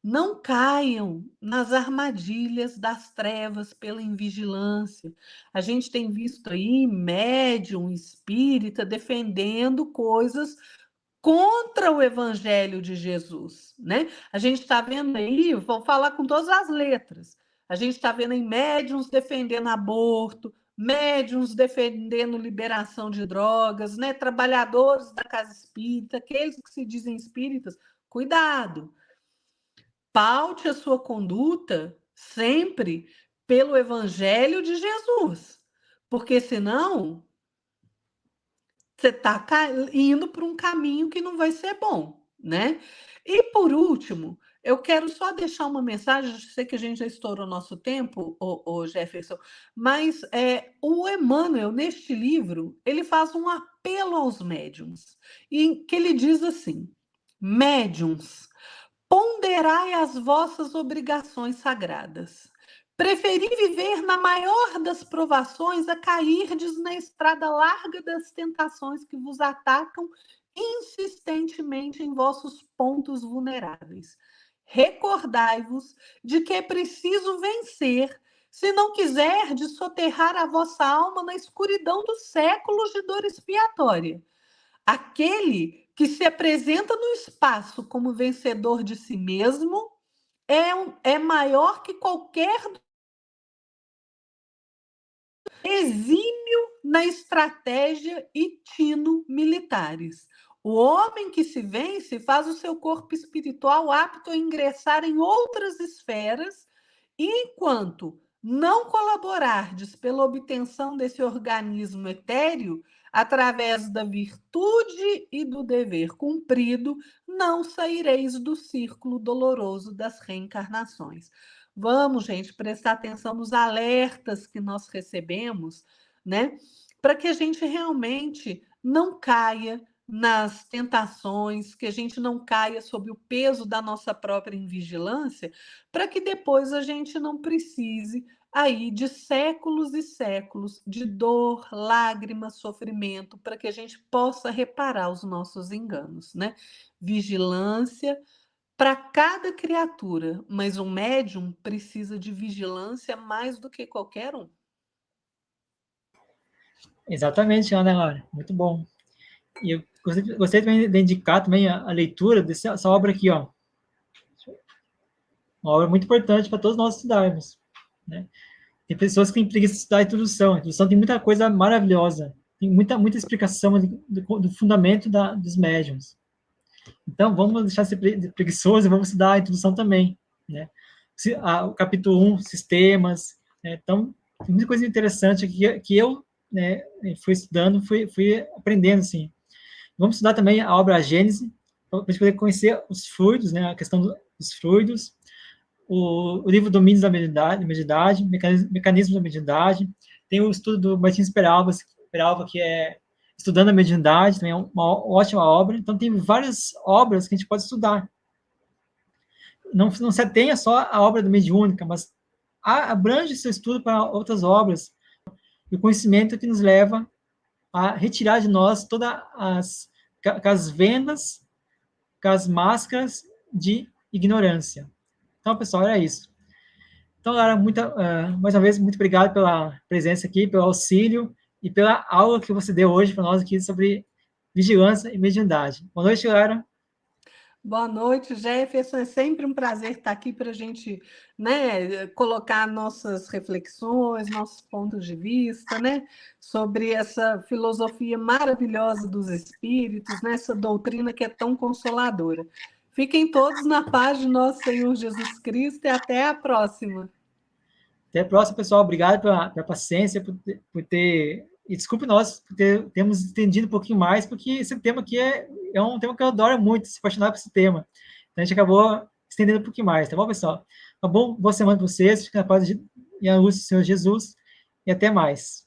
Não caiam nas armadilhas das trevas pela invigilância. A gente tem visto aí médium espírita defendendo coisas contra o evangelho de Jesus, né? A gente está vendo aí, vou falar com todas as letras, a gente está vendo aí médiuns defendendo aborto, médiuns defendendo liberação de drogas, né? Trabalhadores da casa espírita, aqueles que se dizem espíritas, cuidado, paute a sua conduta sempre pelo evangelho de Jesus, porque senão você está indo por um caminho que não vai ser bom, né? E por último, eu quero só deixar uma mensagem, sei que a gente já estourou nosso tempo, o Jefferson, mas o Emmanuel, neste livro, ele faz um apelo aos médiuns, em que ele diz assim: médiuns, ponderai as vossas obrigações sagradas. Preferi viver na maior das provações a cairdes na estrada larga das tentações que vos atacam insistentemente em vossos pontos vulneráveis. Recordai-vos de que é preciso vencer, se não quiserdes soterrar a vossa alma na escuridão dos séculos de dor expiatória. Aquele que se apresenta no espaço como vencedor de si mesmo é maior que qualquer exímio na estratégia e tino militares. O homem que se vence faz o seu corpo espiritual apto a ingressar em outras esferas, e enquanto não colaborardes pela obtenção desse organismo etéreo, através da virtude e do dever cumprido, não saireis do círculo doloroso das reencarnações. Vamos, gente, prestar atenção nos alertas que nós recebemos, né? Para que a gente realmente não caia nas tentações, que a gente não caia sob o peso da nossa própria invigilância, para que depois a gente não precise aí de séculos e séculos de dor, lágrimas, sofrimento, para que a gente possa reparar os nossos enganos, né? Vigilância para cada criatura, mas um médium precisa de vigilância mais do que qualquer um. Exatamente, Ana Laura. Muito bom. E eu gostaria também de indicar também a leitura dessa obra aqui, ó. Uma obra muito importante para todos nós estudarmos, né? Tem pessoas que têm preguiça de estudar a introdução. A introdução tem muita coisa maravilhosa. Tem muita explicação do fundamento dos médiums. Então, vamos deixar de ser preguiçoso e vamos estudar a introdução também, né? O capítulo 1, sistemas, né? Então, tem muita coisa interessante que eu, né, fui estudando, fui aprendendo, assim. Vamos estudar também a obra Gênese, para a gente poder conhecer os fluidos, né, a questão dos fluidos, o livro Domínios da Mediunidade, Mecanismos da Mediunidade, tem o estudo do Martins Peralva, que é Estudando a Mediunidade, também é uma ótima obra. Então, tem várias obras que a gente pode estudar. Não se atenha só à obra da mediúnica, mas abrange seu estudo para outras obras, e o conhecimento que nos leva a retirar de nós todas as vendas, as máscaras de ignorância. Então, pessoal, era isso. Então, Lara, mais uma vez, muito obrigado pela presença aqui, pelo auxílio e pela aula que você deu hoje para nós aqui sobre vigilância e mediunidade. Boa noite, Lara. Boa noite, Jefferson. É sempre um prazer estar aqui para a gente, né, colocar nossas reflexões, nossos pontos de vista, né, sobre essa filosofia maravilhosa dos espíritos, né, essa doutrina que é tão consoladora. Fiquem todos na paz de nosso Senhor Jesus Cristo e até a próxima. Até a próxima, pessoal. Obrigado pela paciência, por ter... E desculpe nós por termos estendido um pouquinho mais, porque esse tema aqui é um tema que eu adoro muito, se apaixonar por esse tema. Então, a gente acabou estendendo um pouquinho mais, tá bom, pessoal? Uma boa semana para vocês, fiquem na paz e a luz do Senhor Jesus, e até mais.